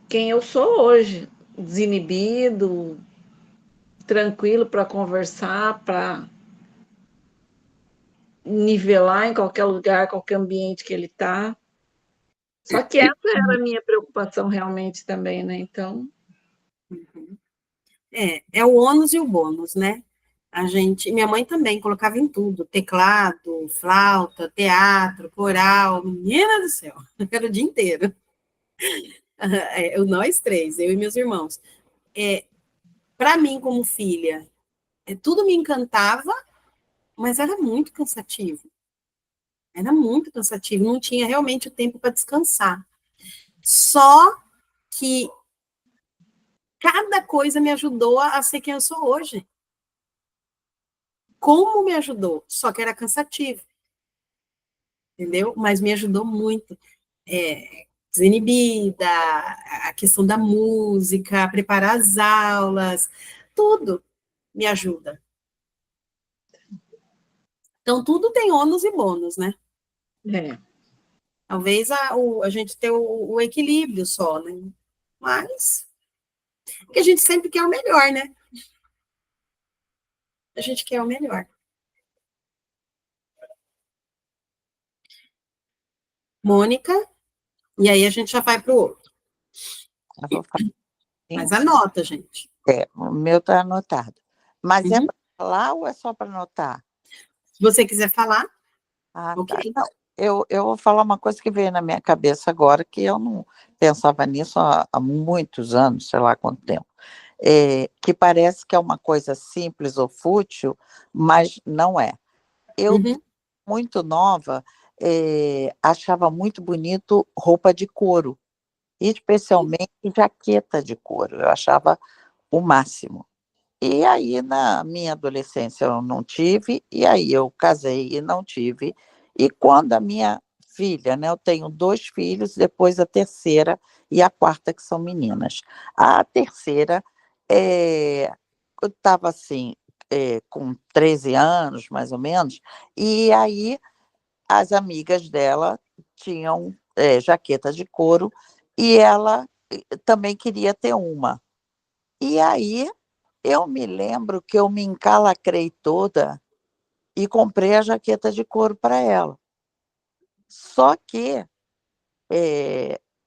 quem eu sou hoje. Desinibido, tranquilo para conversar, para nivelar em qualquer lugar, qualquer ambiente que ele está. Só que essa era a minha preocupação realmente também, né? Então, Uhum. É o ônus e o bônus, né? Minha mãe também colocava em tudo, teclado, flauta, teatro, coral, menina do céu, era o dia inteiro. Nós três, eu e meus irmãos. Para mim, como filha, tudo me encantava, mas era muito cansativo, não tinha realmente o tempo para descansar. Só que cada coisa me ajudou a ser quem eu sou hoje. Como me ajudou? Só que era cansativo, entendeu? Mas me ajudou muito. Desinibida, a questão da música, preparar as aulas, tudo me ajuda. Então, tudo tem ônus e bônus, né? é. Talvez a gente ter o equilíbrio só, né? Mas, porque a gente sempre quer o melhor, né? A gente quer o melhor. Mônica, e aí a gente já vai para o outro. Eu vou falar Mas assim, anota, gente. o meu está anotado. Mas é Uhum. para falar ou é só para anotar? Se você quiser falar, Ah, tá. ok. Não, eu vou falar uma coisa que veio na minha cabeça agora, que eu não pensava nisso há muitos anos, sei lá quanto tempo. Que parece que é uma coisa simples ou fútil, mas não é. Eu, Uhum. muito nova, achava muito bonito roupa de couro, especialmente jaqueta de couro. Eu achava o máximo. E aí, na minha adolescência, eu não tive, e aí eu casei e não tive. E quando a minha filha, né, eu tenho 2 filhos, depois a terceira e a quarta, que são meninas. A terceira, eu estava assim, com 13 anos, mais ou menos, e aí as amigas dela tinham jaqueta de couro, e ela também queria ter uma. E aí eu me lembro que eu me encalacrei toda e comprei a jaqueta de couro para ela. Só que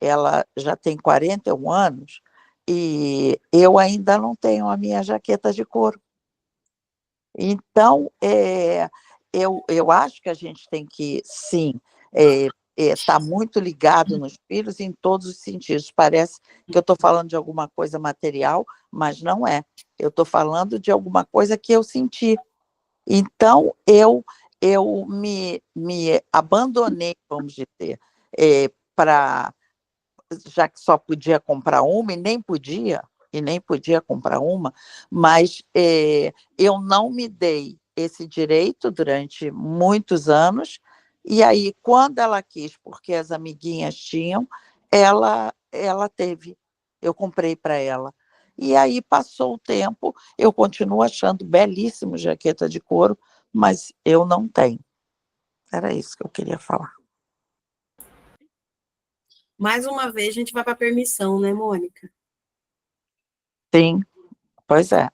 ela já tem 41 anos e eu ainda não tenho a minha jaqueta de couro. Então, eu acho que a gente tem que, sim, estar muito ligado nos filhos em todos os sentidos. Parece que eu estou falando de alguma coisa material, mas não é. Eu estou falando de alguma coisa que eu senti. Então, eu me abandonei, vamos dizer, para já que só podia comprar uma, e nem podia comprar uma, mas eu não me dei esse direito durante muitos anos, e aí, quando ela quis, porque as amiguinhas tinham, ela teve, eu comprei para ela. E aí passou o tempo, eu continuo achando belíssimo jaqueta de couro, mas eu não tenho. Era isso que eu queria falar. Mais uma vez, a gente vai para a permissão, né, Mônica? Sim, pois é.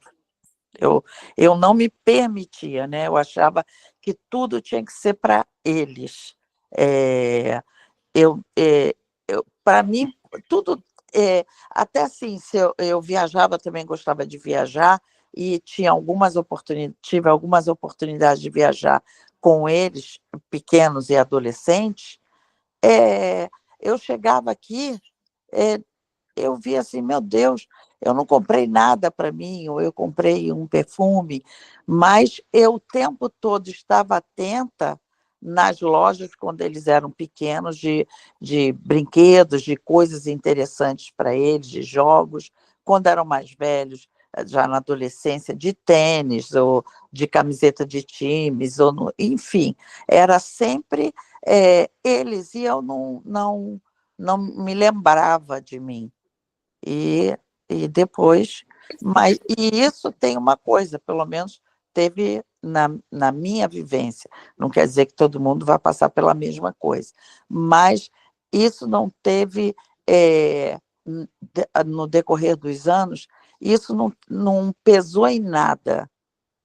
Eu não me permitia, né? Eu achava que tudo tinha que ser para eles. É, para mim, tudo. Até assim, se eu viajava, também gostava de viajar, e tive algumas oportunidades de viajar com eles, pequenos e adolescentes. Eu chegava aqui, é, eu vi assim, meu Deus, eu não comprei nada para mim, ou eu comprei um perfume, mas eu o tempo todo estava atenta nas lojas, quando eles eram pequenos, de brinquedos, de coisas interessantes para eles, de jogos, quando eram mais velhos, já na adolescência, de tênis, ou de camiseta de times, enfim, era sempre eles, e eu não me lembrava de mim. E depois, e isso tem uma coisa, pelo menos teve na minha vivência, não quer dizer que todo mundo vai passar pela mesma coisa, mas isso não teve, no decorrer dos anos, isso não pesou em nada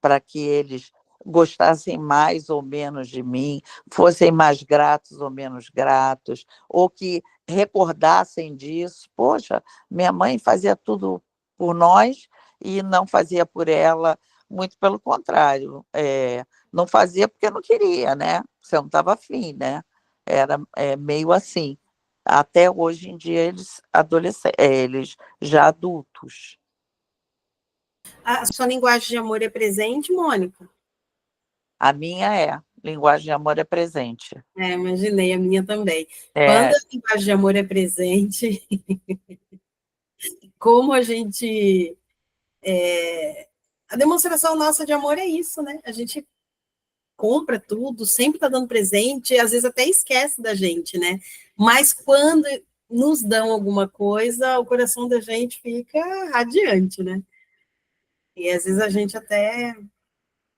para que eles gostassem mais ou menos de mim, fossem mais gratos ou menos gratos, ou que recordassem disso. Poxa, minha mãe fazia tudo por nós e não fazia por ela, muito pelo contrário. Não fazia porque não queria, né? Você não estava afim, né? Era meio assim. Até hoje em dia, eles já adultos. A sua linguagem de amor é presente, Mônica? A minha linguagem de amor é presente. Imaginei, a minha também. É. Quando a linguagem de amor é presente, como a gente... a demonstração nossa de amor é isso, né? A gente compra tudo, sempre está dando presente, às vezes até esquece da gente, né? Mas quando nos dão alguma coisa, o coração da gente fica radiante, né? E às vezes a gente até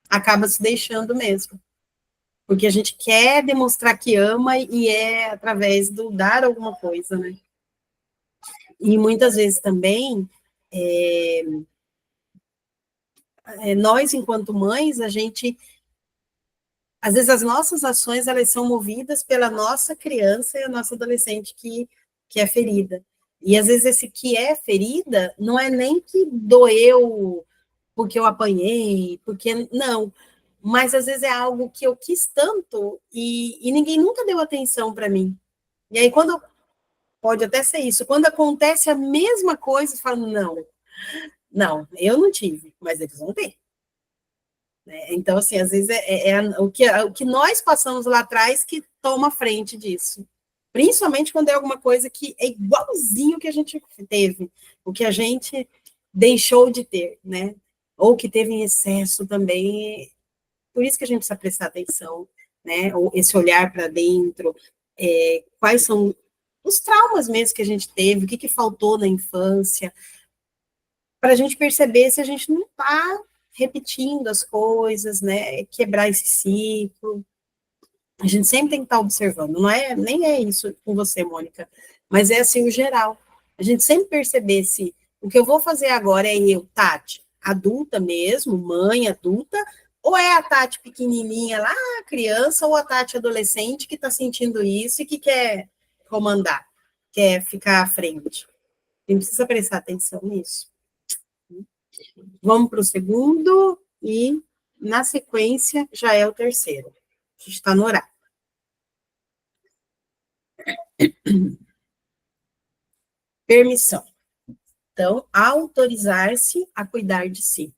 acaba se deixando mesmo. Porque a gente quer demonstrar que ama e é através do dar alguma coisa, né? E muitas vezes também, nós, enquanto mães, a gente... Às vezes as nossas ações, elas são movidas pela nossa criança e a nossa adolescente que é ferida. E às vezes esse que é ferida não é nem que doeu porque eu apanhei, porque... Não, mas às vezes é algo que eu quis tanto e ninguém nunca deu atenção para mim. E aí quando... Pode até ser isso. Quando acontece a mesma coisa, eu falo, não, eu não tive, mas eles vão ter. Então, assim, às vezes o que nós passamos lá atrás que toma frente disso. Principalmente quando é alguma coisa que é igualzinho que a gente teve, o que a gente deixou de ter, né? Ou que teve em excesso também. Por isso que a gente precisa prestar atenção, né? Ou esse olhar para dentro, quais são os traumas mesmo que a gente teve, o que faltou na infância, para a gente perceber se a gente não está repetindo as coisas, né? Quebrar esse ciclo. A gente sempre tem que estar observando, nem é isso com você, Mônica, mas é assim o geral. A gente sempre perceber se o que eu vou fazer agora é eu, Tati, adulta mesmo, mãe adulta, ou é a Tati pequenininha lá, criança, ou a Tati adolescente que está sentindo isso e que quer comandar, quer ficar à frente. A gente precisa prestar atenção nisso. Vamos para o segundo e, na sequência, já é o terceiro. A gente está no horário. Permissão. Então, autorizar-se a cuidar de si.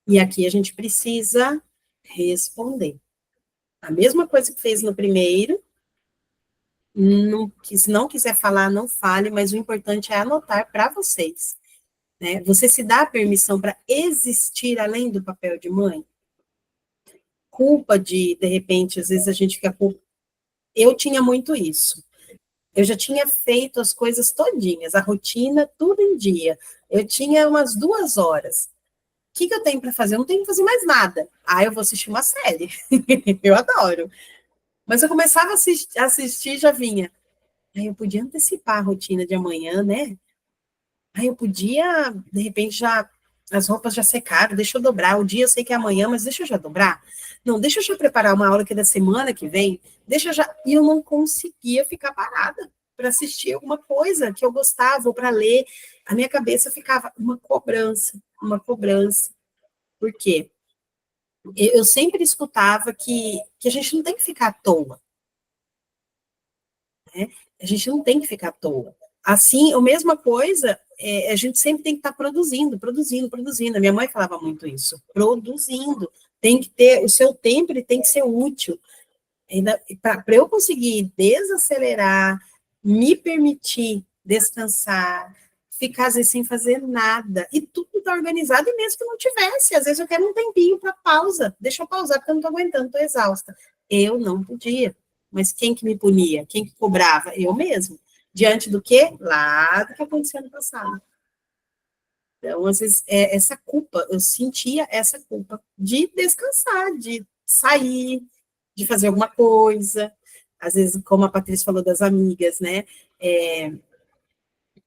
E aqui a gente precisa responder. A mesma coisa que fez no primeiro, se não quiser falar, não fale, mas o importante é anotar para vocês. Né? Você se dá a permissão para existir além do papel de mãe? Culpa de repente, às vezes a gente fica com... Eu tinha muito isso. Eu já tinha feito as coisas todinhas, a rotina, tudo em dia. Eu tinha umas 2 horas. O que eu tenho para fazer? Eu não tenho que fazer mais nada. Eu vou assistir uma série. Eu adoro. Mas eu começava a assistir, já vinha. Eu podia antecipar a rotina de amanhã, né? Eu podia, de repente, as roupas já secaram, deixa eu dobrar. O dia eu sei que é amanhã, mas deixa eu já dobrar. Não, deixa eu já preparar uma aula que é da semana que vem. E eu não conseguia ficar parada para assistir alguma coisa que eu gostava, ou para ler. A minha cabeça ficava uma cobrança. Por quê? Eu sempre escutava que a gente não tem que ficar à toa. Né? A gente não tem que ficar à toa. Assim, a mesma coisa, a gente sempre tem que estar produzindo. A minha mãe falava muito isso, produzindo. Tem que ter, o seu tempo ele tem que ser útil. Para eu conseguir desacelerar, me permitir descansar, ficar às vezes sem fazer nada, e tudo está organizado, e mesmo que não tivesse, às vezes eu quero um tempinho para pausa, deixa eu pausar, porque eu não estou aguentando, estou exausta. Eu não podia, mas quem que me punia? Quem que cobrava? Eu mesmo. Diante do quê? Lá do que aconteceu no passado. Então, às vezes, essa culpa, eu sentia essa culpa de descansar, de sair, de fazer alguma coisa. Às vezes, como a Patrícia falou das amigas, né?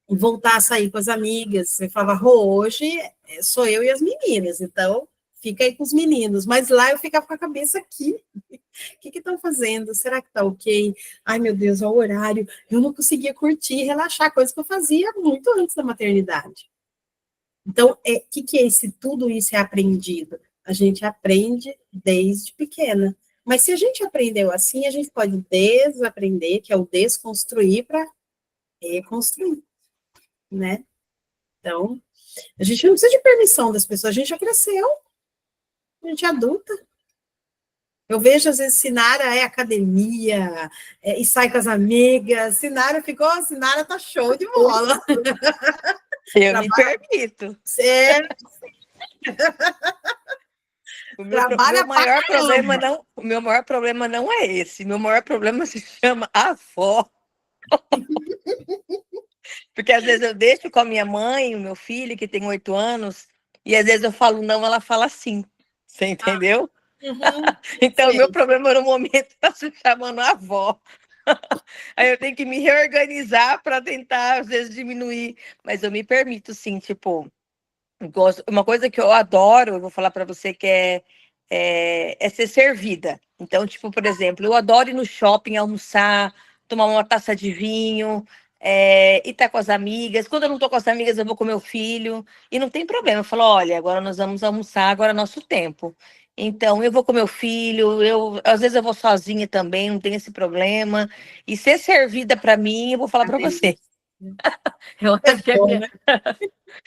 Voltar a sair com as amigas. Você falava, hoje sou eu e as meninas, então fica aí com os meninos. Mas lá eu ficava com a cabeça aqui. O que estão fazendo? Será que está ok? Ai, meu Deus, é o horário. Eu não conseguia curtir, relaxar, coisa que eu fazia muito antes da maternidade. Então, o que é tudo isso é aprendido? A gente aprende desde pequena. Mas se a gente aprendeu assim, a gente pode desaprender, que é o desconstruir, para reconstruir, né? Então, a gente não precisa de permissão das pessoas, a gente já cresceu, a gente é adulta. Eu vejo, às vezes, Sinara academia, e sai com as amigas, Sinara tá show de bola. Eu me permito. O meu maior problema não é esse. Meu maior problema se chama avó. Porque às vezes eu deixo com a minha mãe, o meu filho, que tem 8 anos, e às vezes eu falo não, ela fala sim. Você entendeu? Então, o meu problema no momento está se chamando avó. Aí eu tenho que me reorganizar para tentar, às vezes, diminuir. Mas eu me permito, sim, tipo, uma coisa que eu adoro, eu vou falar para você que é ser servida. Então, tipo, por exemplo, eu adoro ir no shopping almoçar, tomar uma taça de vinho, e estar com as amigas. Quando eu não estou com as amigas, eu vou com meu filho. E não tem problema. Eu falo, olha, agora nós vamos almoçar, agora é nosso tempo. Então, eu vou com meu filho, às vezes eu vou sozinha também, não tem esse problema. E ser servida para mim, eu vou falar para você. Eu acho que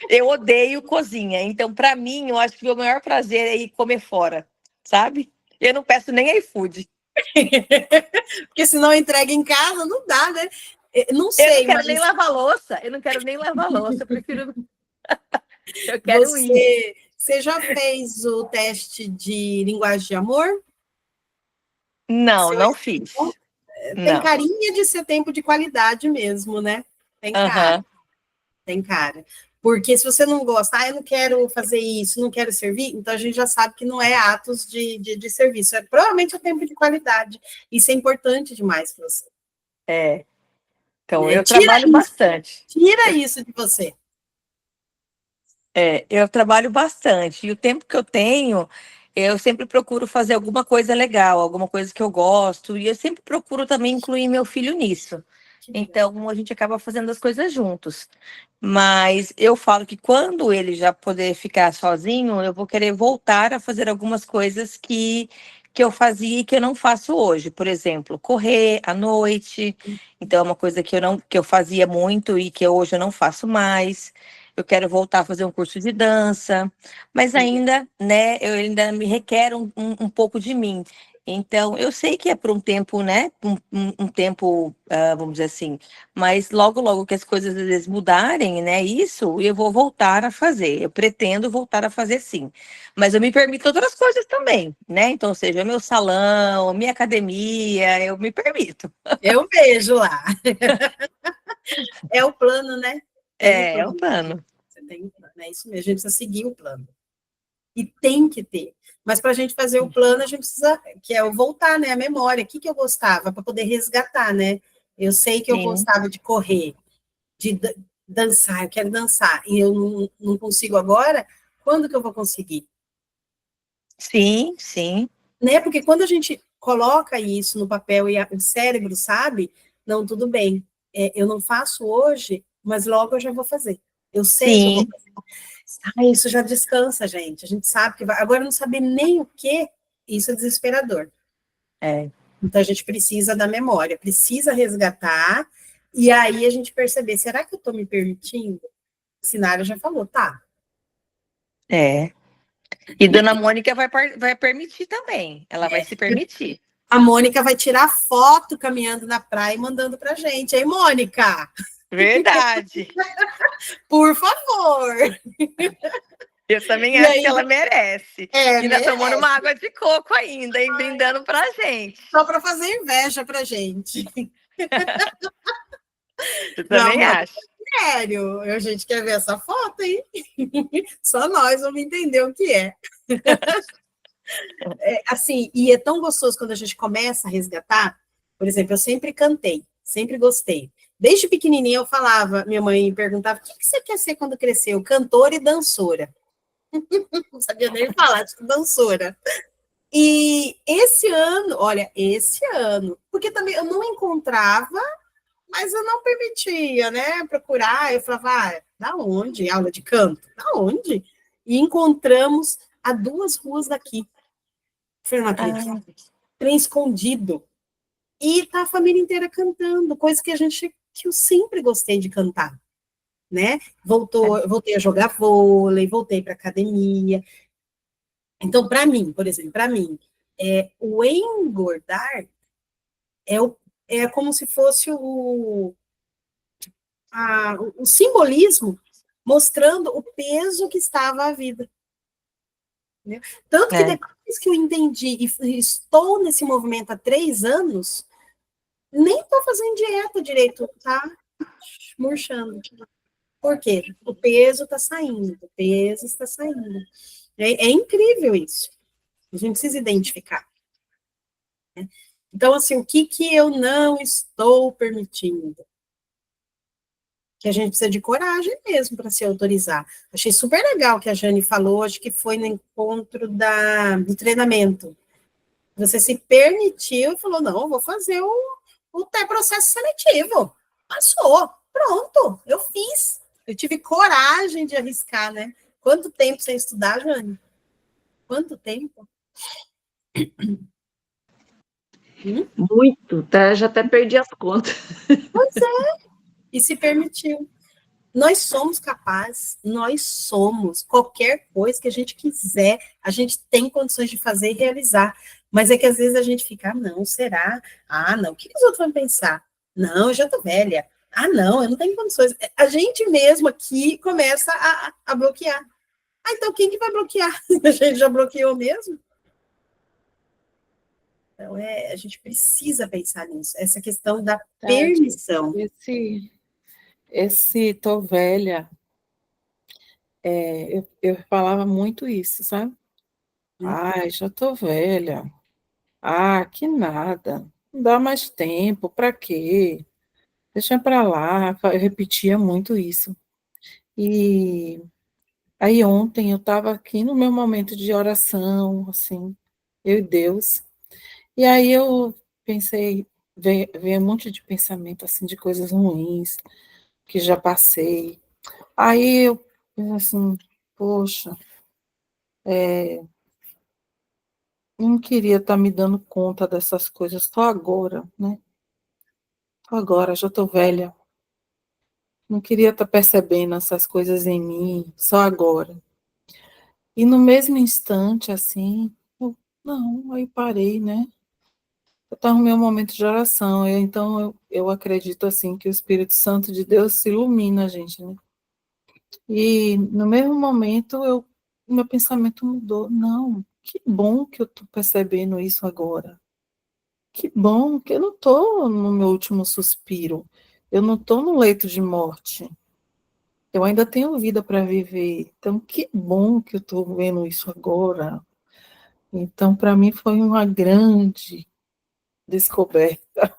eu odeio cozinha. Então, para mim, eu acho que o meu maior prazer é ir comer fora, sabe? Eu não peço nem iFood. Porque senão entrega em casa, não dá, né? Não sei, eu não quero nem lavar louça. Eu não quero nem lavar louça. Eu prefiro... eu quero ir. Você já fez o teste de linguagem de amor? Não fiz. Tem carinha de ser tempo de qualidade mesmo, né? Tem cara. Tem cara. Porque se você não gosta, eu não quero fazer isso, não quero servir, então a gente já sabe que não é atos de serviço. Provavelmente é tempo de qualidade. Isso é importante demais para você. Então, eu trabalho bastante. Tira isso de você. Eu trabalho bastante. E o tempo que eu tenho, eu sempre procuro fazer alguma coisa legal, alguma coisa que eu gosto. E eu sempre procuro também incluir meu filho nisso. Então, a gente acaba fazendo as coisas juntos. Mas eu falo que quando ele já poder ficar sozinho, eu vou querer voltar a fazer algumas coisas que eu fazia e que eu não faço hoje. Por exemplo, correr à noite. Então, é uma coisa que eu fazia muito e que hoje eu não faço mais. Eu quero voltar a fazer um curso de dança, mas ainda, né, eu ainda me requer um pouco de mim. Então, eu sei que é por um tempo, né, um tempo, vamos dizer assim, mas logo que as coisas às vezes mudarem, né, isso eu vou voltar a fazer. Eu pretendo voltar a fazer, sim. Mas eu me permito outras coisas também, né? Então, seja meu salão, minha academia, eu me permito. Eu vejo lá. É o plano, né? É o plano. Você tem um plano, é isso mesmo, a gente precisa seguir o plano. E tem que ter. Mas para a gente fazer o plano, a gente precisa, que é o voltar, né? A memória, o que eu gostava, para poder resgatar, né? Eu sei que eu gostava de correr, de dançar, eu quero dançar, e eu não consigo agora, quando que eu vou conseguir? Sim. Né? Porque quando a gente coloca isso no papel e o cérebro sabe, não, tudo bem, eu não faço hoje, mas logo eu já vou fazer. Eu sei que eu vou fazer. Isso já descansa, gente. A gente sabe que vai. Agora, não saber nem o que, isso é desesperador. Então, a gente precisa da memória, precisa resgatar, e aí a gente perceber, será que eu estou me permitindo? Sinara já falou, tá. E Dona Mônica vai permitir também. Ela vai se permitir. A Mônica vai tirar foto caminhando na praia e mandando pra gente. Aí, Mônica? Verdade. Por favor. Eu também acho que ela merece. Ainda merece. tomando uma água de coco ainda, e brindando pra gente. Só para fazer inveja pra gente. Eu também acho. sério, a gente quer ver essa foto, hein? Só nós vamos entender o que é. Assim, e é tão gostoso quando a gente começa a resgatar. Por exemplo, eu sempre cantei, sempre gostei. Desde pequenininha eu falava, minha mãe perguntava, o que você quer ser quando crescer? Cantora e dançora. Não sabia nem falar de dançora. E esse ano, olha, porque também eu não encontrava, mas eu não permitia, né, procurar. Eu falava, da onde? Aula de canto? Da onde? E encontramos a 2 ruas daqui. Foi uma acredito. Trem escondido. E tá a família inteira cantando, coisa que eu sempre gostei de cantar, né? Voltei a jogar vôlei, voltei para academia. Então, para mim, por exemplo, o engordar é como se fosse o simbolismo mostrando o peso que estava a vida. Né? Tanto que depois que eu entendi e estou nesse movimento há 3 anos, nem estou fazendo dieta direito, tá murchando. Por quê? O peso está saindo, o peso está saindo. É incrível isso. A gente precisa identificar. Né? Então, assim, o que eu não estou permitindo? Que a gente precisa de coragem mesmo para se autorizar. Achei super legal que a Jane falou, acho que foi no encontro do treinamento. Você se permitiu e falou, não, eu vou fazer o processo seletivo. Passou, pronto, eu fiz. Eu tive coragem de arriscar, né? Quanto tempo sem estudar, Jane? Quanto tempo? Muito, tá? Já até perdi as contas. Pois é, e se permitiu. Nós somos capazes, nós somos. Qualquer coisa que a gente quiser, a gente tem condições de fazer e realizar. Mas é que às vezes a gente fica, não, será? Não, o que os outros vão pensar? Não, eu já tô velha. Não, eu não tenho condições. A gente mesmo aqui começa a bloquear. Então quem que vai bloquear? A gente já bloqueou mesmo? Então, a gente precisa pensar nisso. Essa questão da permissão. Esse tô velha, eu falava muito isso, sabe? Ai, já tô velha. Que nada. Não dá mais tempo, para quê? Deixa para lá. Eu repetia muito isso. E aí ontem eu estava aqui no meu momento de oração, assim, eu e Deus. E aí eu pensei, veio um monte de pensamento, assim, de coisas ruins que já passei. Aí eu pensei assim, poxa, eu não queria estar me dando conta dessas coisas só agora, né? Só agora, já estou velha. Não queria estar percebendo essas coisas em mim só agora. E no mesmo instante, assim, aí parei, né? Eu estava no meu momento de oração, então eu acredito, assim, que o Espírito Santo de Deus se ilumina a gente, né? E no mesmo momento, meu pensamento mudou. Não, que bom que eu estou percebendo isso agora. Que bom que eu não estou no meu último suspiro. Eu não estou no leito de morte. Eu ainda tenho vida para viver. Então, que bom que eu estou vendo isso agora. Então, para mim, foi uma grande descoberta.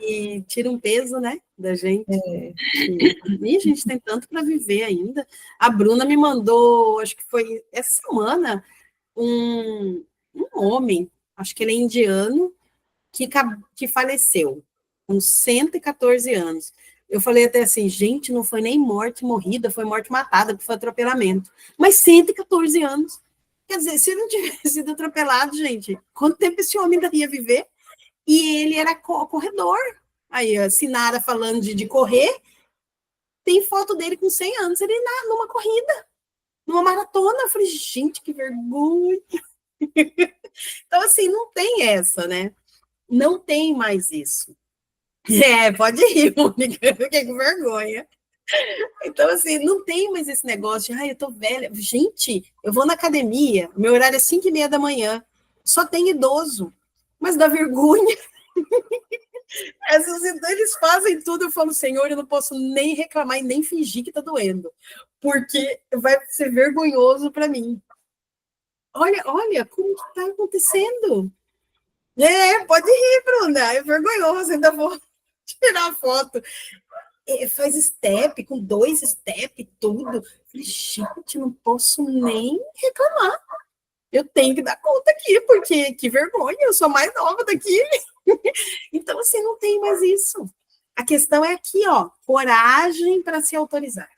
E tira um peso, né, da gente. E a gente tem tanto para viver ainda. A Bruna me mandou, acho que foi essa semana, um homem, acho que ele é indiano, que faleceu, com 114 anos. Eu falei até assim, gente, não foi nem morte morrida, foi morte matada, porque foi atropelamento. Mas 114 anos. Quer dizer, se ele não tivesse sido atropelado, gente, quanto tempo esse homem ainda ia viver? E ele era corredor. Aí, a Sinara falando de correr, tem foto dele com 100 anos, ele numa corrida, numa maratona. Eu falei, gente, que vergonha. Então, assim, não tem essa, né? Não tem mais isso. Pode rir, Mônica, que vergonha. Então, assim, não tem mais esse negócio de, eu tô velha. Gente, eu vou na academia, meu horário é 5:30 da manhã, só tem idoso, mas dá vergonha. Eles fazem tudo, eu falo, Senhor, eu não posso nem reclamar e nem fingir que tá doendo, porque vai ser vergonhoso para mim. Olha como que tá acontecendo. Pode rir, Bruna, é vergonhoso, ainda vou tirar foto. Faz step, com 2 step, tudo. Falei, gente, não posso nem reclamar. Eu tenho que dar conta aqui, porque que vergonha, eu sou mais nova daqui. Então, assim, não tem mais isso. A questão é aqui, ó, coragem para se autorizar.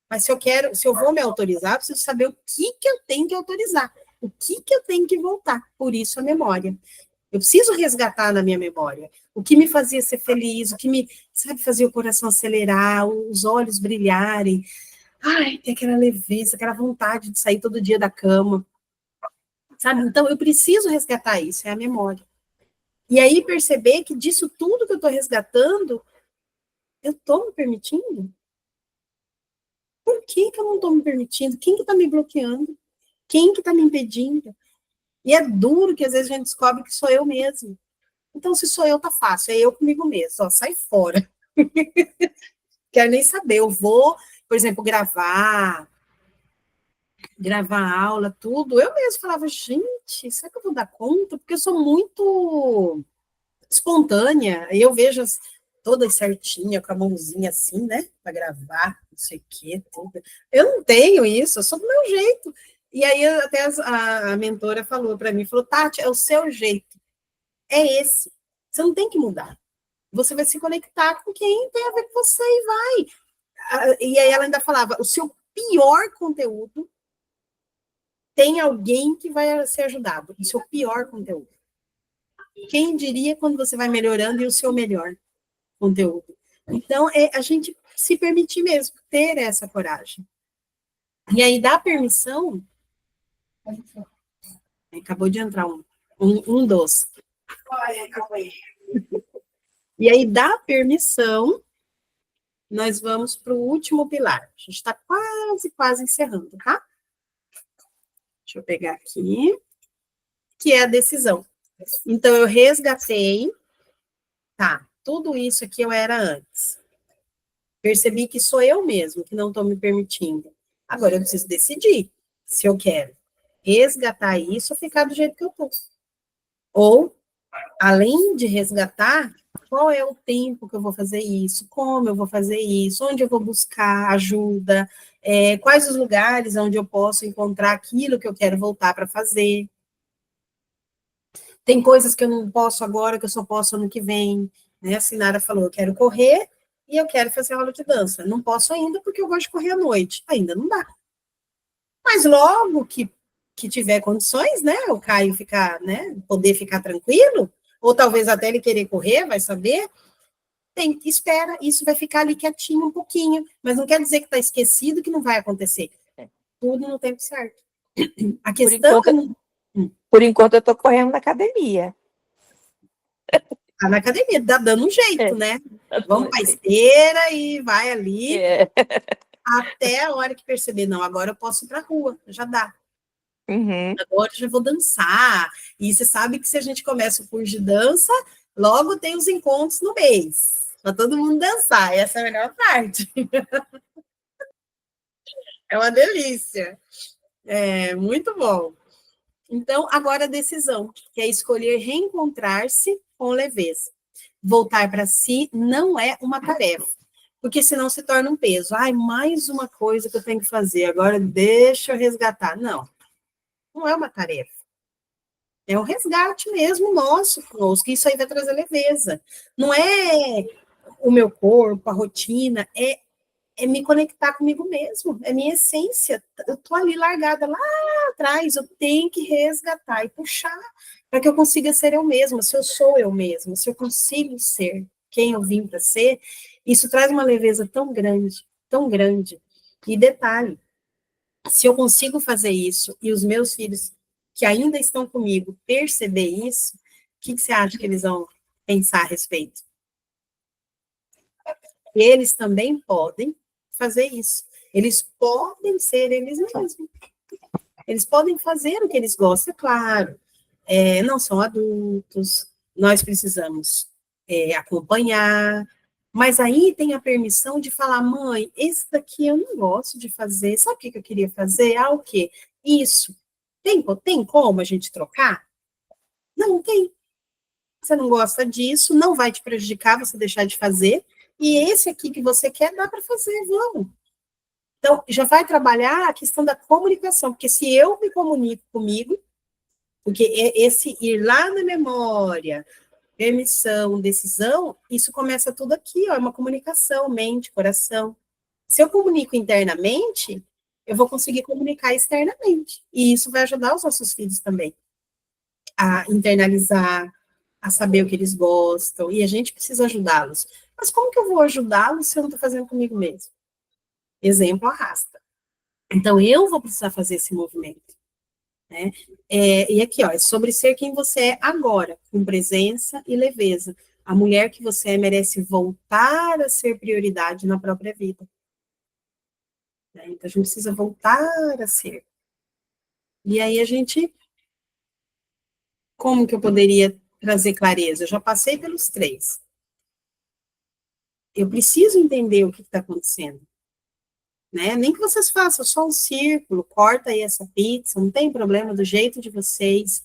Mas se eu vou me autorizar, eu preciso saber o que eu tenho que autorizar, o que eu tenho que voltar. Por isso a memória. Eu preciso resgatar na minha memória o que me fazia ser feliz, o que me, sabe, fazia o coração acelerar, os olhos brilharem. Ai, tem aquela leveza, aquela vontade de sair todo dia da cama. Sabe? Então, eu preciso resgatar isso, é a memória. E aí perceber que disso tudo que eu estou resgatando, eu estou me permitindo? Por que eu não estou me permitindo? Quem que está me bloqueando? Quem que está me impedindo? E é duro que às vezes a gente descobre que sou eu mesmo. Então, se sou eu, tá fácil, é eu comigo mesmo, ó, sai fora. Quero nem saber, eu vou, por exemplo, gravar aula, tudo. Eu mesmo falava, gente, será que eu vou dar conta? Porque eu sou muito espontânea, e eu vejo todas certinha, com a mãozinha assim, né, para gravar, não sei o quê, tudo. Eu não tenho isso, eu sou do meu jeito. E aí até a mentora falou para mim, falou, Tati, é o seu jeito, é esse, você não tem que mudar. Você vai se conectar com quem tem a ver com você e vai. E aí ela ainda falava, o seu pior conteúdo tem alguém que vai ser ajudado, o seu pior conteúdo. Quem diria quando você vai melhorando e o seu melhor conteúdo? Então, é a gente se permitir mesmo, ter essa coragem. E aí, dá permissão... Acabou de entrar um doce. E aí, dá permissão, nós vamos para o último pilar. A gente está quase encerrando, tá? Deixa eu pegar aqui. Que é a decisão. Então, eu resgatei. Tá, tudo isso aqui eu era antes. Percebi que sou eu mesmo que não estou me permitindo. Agora eu preciso decidir se eu quero resgatar isso ou ficar do jeito que eu estou. Ou, além de resgatar, qual é o tempo que eu vou fazer isso? Como eu vou fazer isso? Onde eu vou buscar ajuda? Quais os lugares onde eu posso encontrar aquilo que eu quero voltar para fazer? Tem coisas que eu não posso agora, que eu só posso ano que vem. Né? A Sinara falou, eu quero correr e eu quero fazer aula de dança. Não posso ainda porque eu gosto de correr à noite. Ainda não dá. Mas logo que tiver condições, né, o Caio ficar, né, poder ficar tranquilo, ou talvez até ele querer correr, vai saber, espera, isso vai ficar ali quietinho um pouquinho, mas não quer dizer que está esquecido, que não vai acontecer. Tudo no tempo certo. A questão... Por enquanto eu estou correndo na academia. Tá na academia, tá dando um jeito, né? Vamos para a esteira e vai ali, até a hora que perceber, não, agora eu posso ir para a rua, já dá. Uhum. Agora eu já vou dançar. E você sabe que se a gente começa o curso de dança, logo tem os encontros no mês, para todo mundo dançar, essa é a melhor parte. É uma delícia. É muito bom. Então, agora a decisão, que é escolher reencontrar-se com leveza. Voltar para si não é uma tarefa, porque senão se torna um peso. Ai, mais uma coisa que eu tenho que fazer, agora deixa eu resgatar. Não, não é uma tarefa. É um resgate mesmo nosso conosco, que isso aí vai trazer leveza. Não é o meu corpo, a rotina, é me conectar comigo mesmo, é minha essência. Eu tô ali largada lá atrás, eu tenho que resgatar e puxar para que eu consiga ser eu mesma, se eu sou eu mesma, se eu consigo ser quem eu vim para ser, isso traz uma leveza tão grande, tão grande. E detalhe, se eu consigo fazer isso e os meus filhos que ainda estão comigo perceber isso, o que você acha que eles vão pensar a respeito? Eles também podem fazer isso. Eles podem ser eles mesmos. Eles podem fazer o que eles gostam, é claro. Não são adultos. Nós precisamos acompanhar, mas aí tem a permissão de falar, mãe, esse daqui eu não gosto de fazer, sabe o que eu queria fazer? Ah, o quê? Isso. Tem como a gente trocar? Não tem. Você não gosta disso, não vai te prejudicar você deixar de fazer, e esse aqui que você quer, dá para fazer, vamos. Então, já vai trabalhar a questão da comunicação, porque se eu me comunico comigo, porque esse ir lá na memória, permissão, decisão, isso começa tudo aqui, ó, é uma comunicação, mente, coração. Se eu comunico internamente, eu vou conseguir comunicar externamente. E isso vai ajudar os nossos filhos também a internalizar, a saber o que eles gostam, e a gente precisa ajudá-los. Mas como que eu vou ajudá-los se eu não estou fazendo comigo mesmo? Exemplo arrasta. Então, eu vou precisar fazer esse movimento. Né? E aqui, ó, é sobre ser quem você é agora, com presença e leveza. A mulher que você é merece voltar a ser prioridade na própria vida. Né? Então, a gente precisa voltar a ser. E aí, a gente... Como que eu poderia trazer clareza? Eu já passei pelos 3. Eu preciso entender o que está acontecendo. Né? Nem que vocês façam só um círculo, corta aí essa pizza, não tem problema, do jeito de vocês.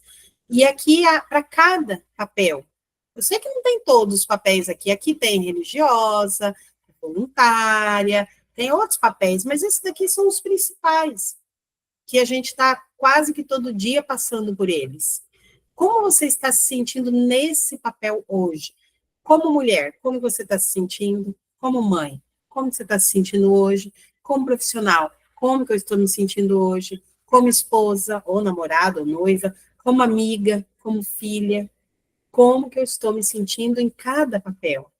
E aqui, para cada papel, eu sei que não tem todos os papéis aqui tem religiosa, voluntária, tem outros papéis, mas esses daqui são os principais, que a gente está quase que todo dia passando por eles. Como você está se sentindo nesse papel hoje? Como mulher, como você está se sentindo? Como mãe, como você está se sentindo hoje? Como profissional, como que eu estou me sentindo hoje? Como esposa, ou namorada, ou noiva, como amiga, como filha, como que eu estou me sentindo em cada papel?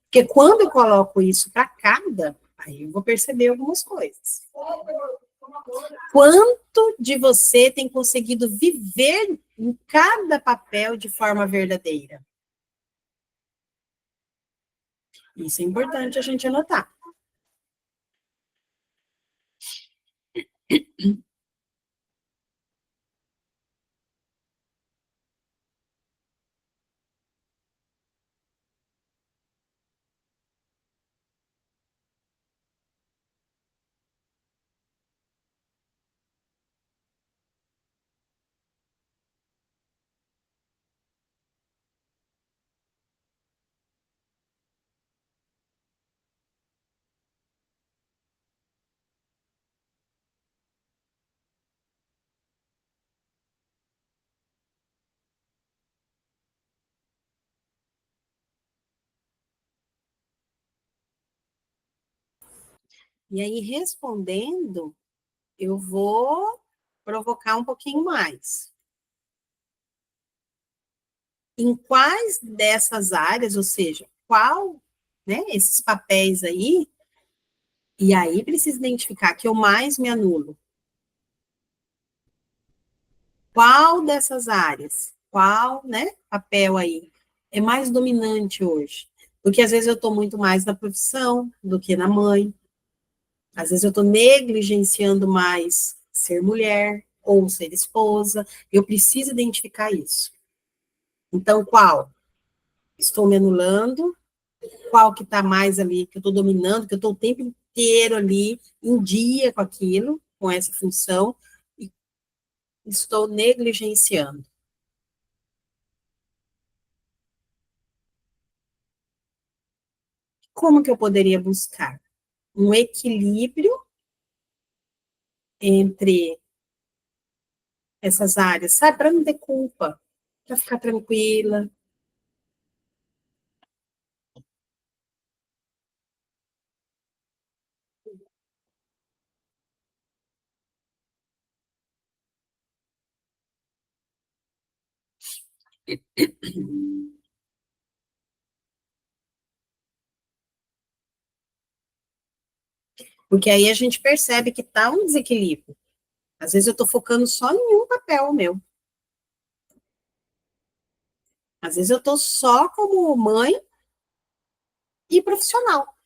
Porque quando eu coloco isso para cada, aí eu vou perceber algumas coisas. Quanto de você tem conseguido viver em cada papel de forma verdadeira? Isso é importante a gente anotar. E aí, respondendo, eu vou provocar um pouquinho mais. Em quais dessas áreas, ou seja, qual, né, esses papéis aí, e aí precisa identificar que eu mais me anulo. Qual dessas áreas, qual, né, papel aí é mais dominante hoje? Porque às vezes eu estou muito mais na profissão do que na mãe. Às vezes eu estou negligenciando mais ser mulher ou ser esposa. Eu preciso identificar isso. Então, qual? Estou me anulando? Qual que está mais ali, que eu estou dominando, que eu estou o tempo inteiro ali, em dia com aquilo, com essa função, e estou negligenciando. Como que eu poderia buscar um equilíbrio entre essas áreas, sabe? Para não ter culpa, para ficar tranquila. Porque aí a gente percebe que está um desequilíbrio. Às vezes eu estou focando só em um papel meu. Às vezes eu estou só como mãe e profissional.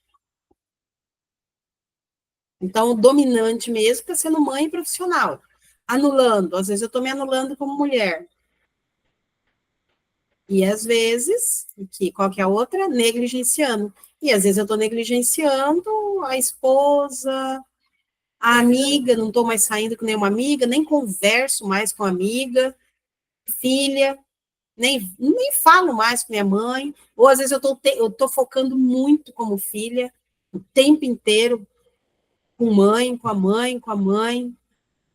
Então, o dominante mesmo está sendo mãe e profissional. Anulando, às vezes eu estou me anulando como mulher. E às vezes, qual que é a outra? Negligenciando. E às vezes eu estou negligenciando a esposa, a amiga, não estou mais saindo com nenhuma amiga, nem converso mais com a amiga, filha, nem falo mais com minha mãe, ou às vezes eu tô focando muito como filha, o tempo inteiro, com mãe, com a mãe, com a mãe.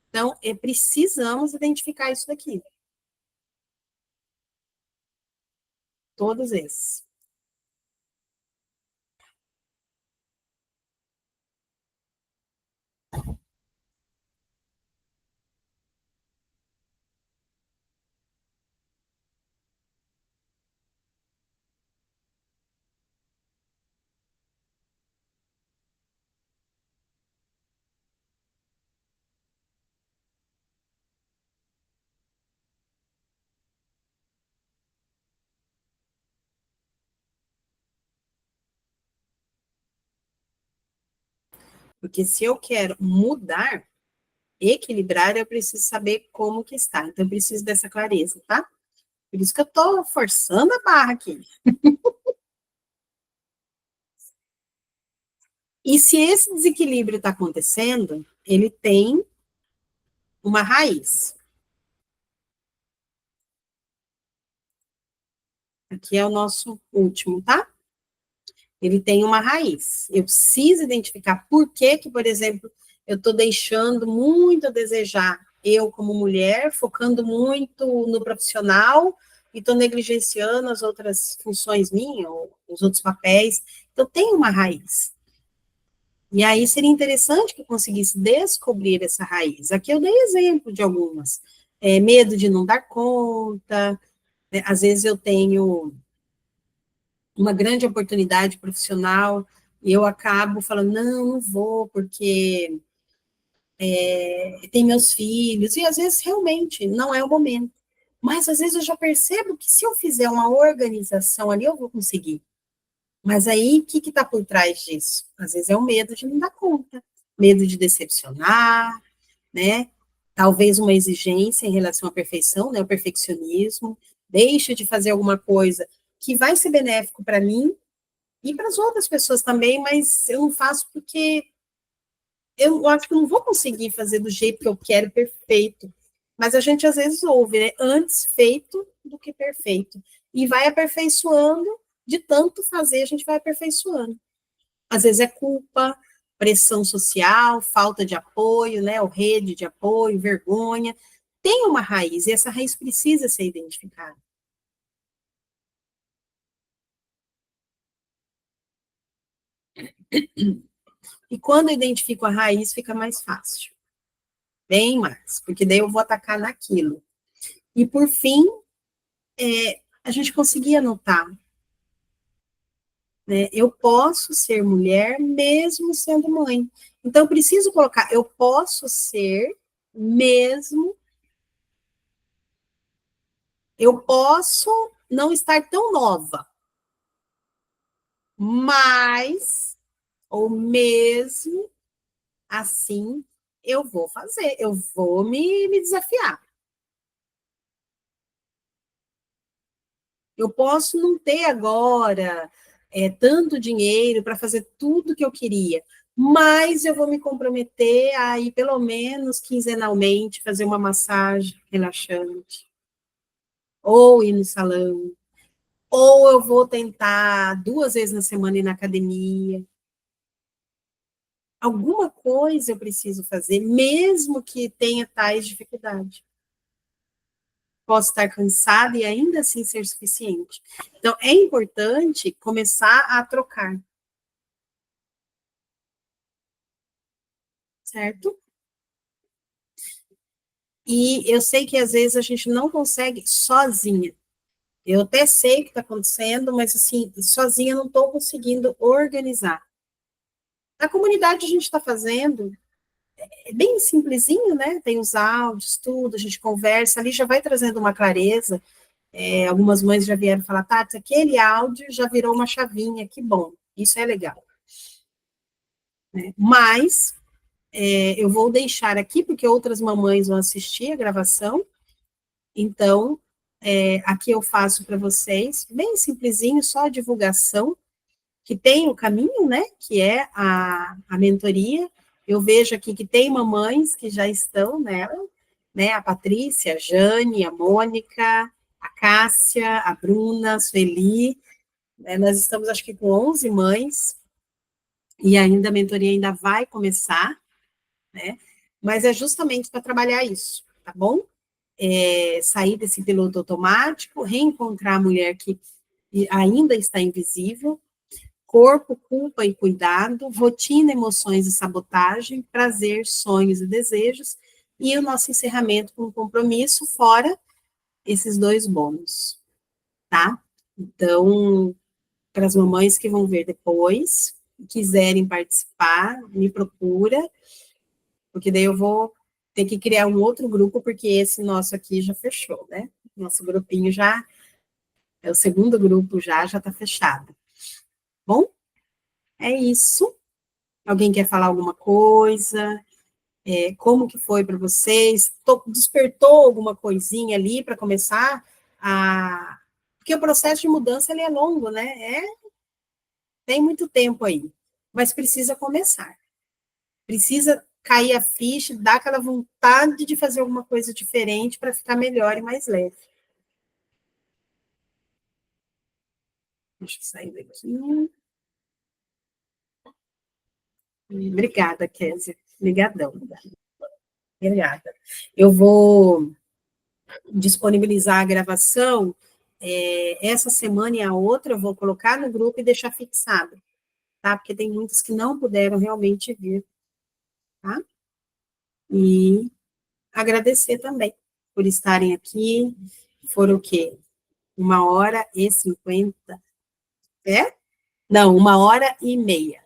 Então, precisamos identificar isso daqui. Todos esses. Porque se eu quero mudar, equilibrar, eu preciso saber como que está. Então, eu preciso dessa clareza, tá? Por isso que eu estou forçando a barra aqui. E se esse desequilíbrio está acontecendo, ele tem uma raiz. Aqui é o nosso último, tá? Ele tem uma raiz. Eu preciso identificar por que, por exemplo, eu estou deixando muito a desejar, eu como mulher, focando muito no profissional e estou negligenciando as outras funções minhas, ou os outros papéis. Então, tem uma raiz. E aí seria interessante que eu conseguisse descobrir essa raiz. Aqui eu dei exemplo de algumas. Medo de não dar conta, né? Às vezes eu tenho uma grande oportunidade profissional e eu acabo falando, não vou, porque tem meus filhos, e às vezes realmente não é o momento. Mas às vezes eu já percebo que se eu fizer uma organização ali, eu vou conseguir. Mas aí, o que está por trás disso? Às vezes é o medo de não dar conta, medo de decepcionar, né? Talvez uma exigência em relação à perfeição, né? O perfeccionismo. Deixa de fazer alguma coisa que vai ser benéfico para mim e para as outras pessoas também, mas eu não faço porque eu acho que eu não vou conseguir fazer do jeito que eu quero, perfeito. Mas a gente às vezes ouve, né? Antes feito do que perfeito. E vai aperfeiçoando, de tanto fazer, a gente vai aperfeiçoando. Às vezes é culpa, pressão social, falta de apoio, né? Ou rede de apoio, vergonha. Tem uma raiz, e essa raiz precisa ser identificada. E quando eu identifico a raiz, fica mais fácil. Bem mais, porque daí eu vou atacar naquilo. E por fim, a gente conseguia notar, né? Eu posso ser mulher mesmo sendo mãe. Então, eu preciso colocar, eu posso ser mesmo, eu posso não estar tão nova, mas, ou mesmo assim, eu vou fazer, eu vou me desafiar. Eu posso não ter agora tanto dinheiro para fazer tudo que eu queria, mas eu vou me comprometer a ir pelo menos quinzenalmente fazer uma massagem relaxante, ou ir no salão, ou eu vou tentar 2 vezes na semana ir na academia. Alguma coisa eu preciso fazer, mesmo que tenha tais dificuldades. Posso estar cansada e ainda assim ser suficiente. Então, é importante começar a trocar. Certo? E eu sei que às vezes a gente não consegue sozinha. Eu até sei o que está acontecendo, mas assim, sozinha não estou conseguindo organizar. Na comunidade a gente está fazendo, é bem simplesinho, né? Tem os áudios, tudo, a gente conversa, ali já vai trazendo uma clareza. Algumas mães já vieram falar, Tati, aquele áudio já virou uma chavinha, que bom, isso é legal. Né? Mas eu vou deixar aqui, porque outras mamães vão assistir a gravação, então aqui eu faço para vocês, bem simplesinho, só a divulgação, que tem o caminho, né, que é a mentoria. Eu vejo aqui que tem mamães que já estão nela, né, a Patrícia, a Jane, a Mônica, a Cássia, a Bruna, a Sueli, né, nós estamos, acho que, com 11 mães, e ainda a mentoria ainda vai começar, né, mas é justamente para trabalhar isso, tá bom? Sair desse piloto automático, reencontrar a mulher que ainda está invisível, corpo, culpa e cuidado, rotina, emoções e sabotagem, prazer, sonhos e desejos, e o nosso encerramento com um compromisso, fora esses 2 bônus, tá? Então, para as mamães que vão ver depois, quiserem participar, me procura, porque daí eu vou ter que criar um outro grupo, porque esse nosso aqui já fechou, né? Nosso grupinho já, é o segundo grupo já está fechado. Bom, é isso. Alguém quer falar alguma coisa? Como que foi para vocês? Despertou alguma coisinha ali para começar a... Porque o processo de mudança, ele é longo, né? Tem muito tempo aí, mas precisa começar. Precisa cair a ficha, dar aquela vontade de fazer alguma coisa diferente para ficar melhor e mais leve. Deixa eu sair daqui. Obrigada, Kézia. Obrigadão. Obrigada. Eu vou disponibilizar a gravação, essa semana e a outra, eu vou colocar no grupo e deixar fixado, tá? Porque tem muitos que não puderam realmente vir, tá? E agradecer também por estarem aqui. Foram o quê? 1h50? É? Não, 1h30.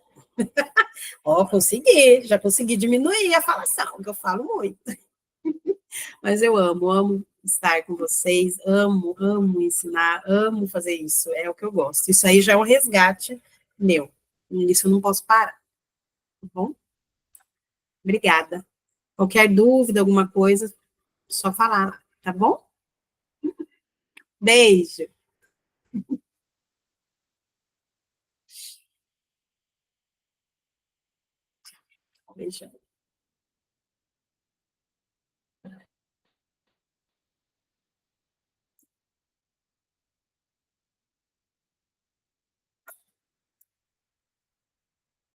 Ó, consegui, já consegui diminuir a falação, que eu falo muito. Mas eu amo estar com vocês, amo ensinar, amo fazer isso, é o que eu gosto. Isso aí já é um resgate meu, isso eu não posso parar, tá bom? Obrigada. Qualquer dúvida, alguma coisa, só falar, tá bom? Beijo. Beijão.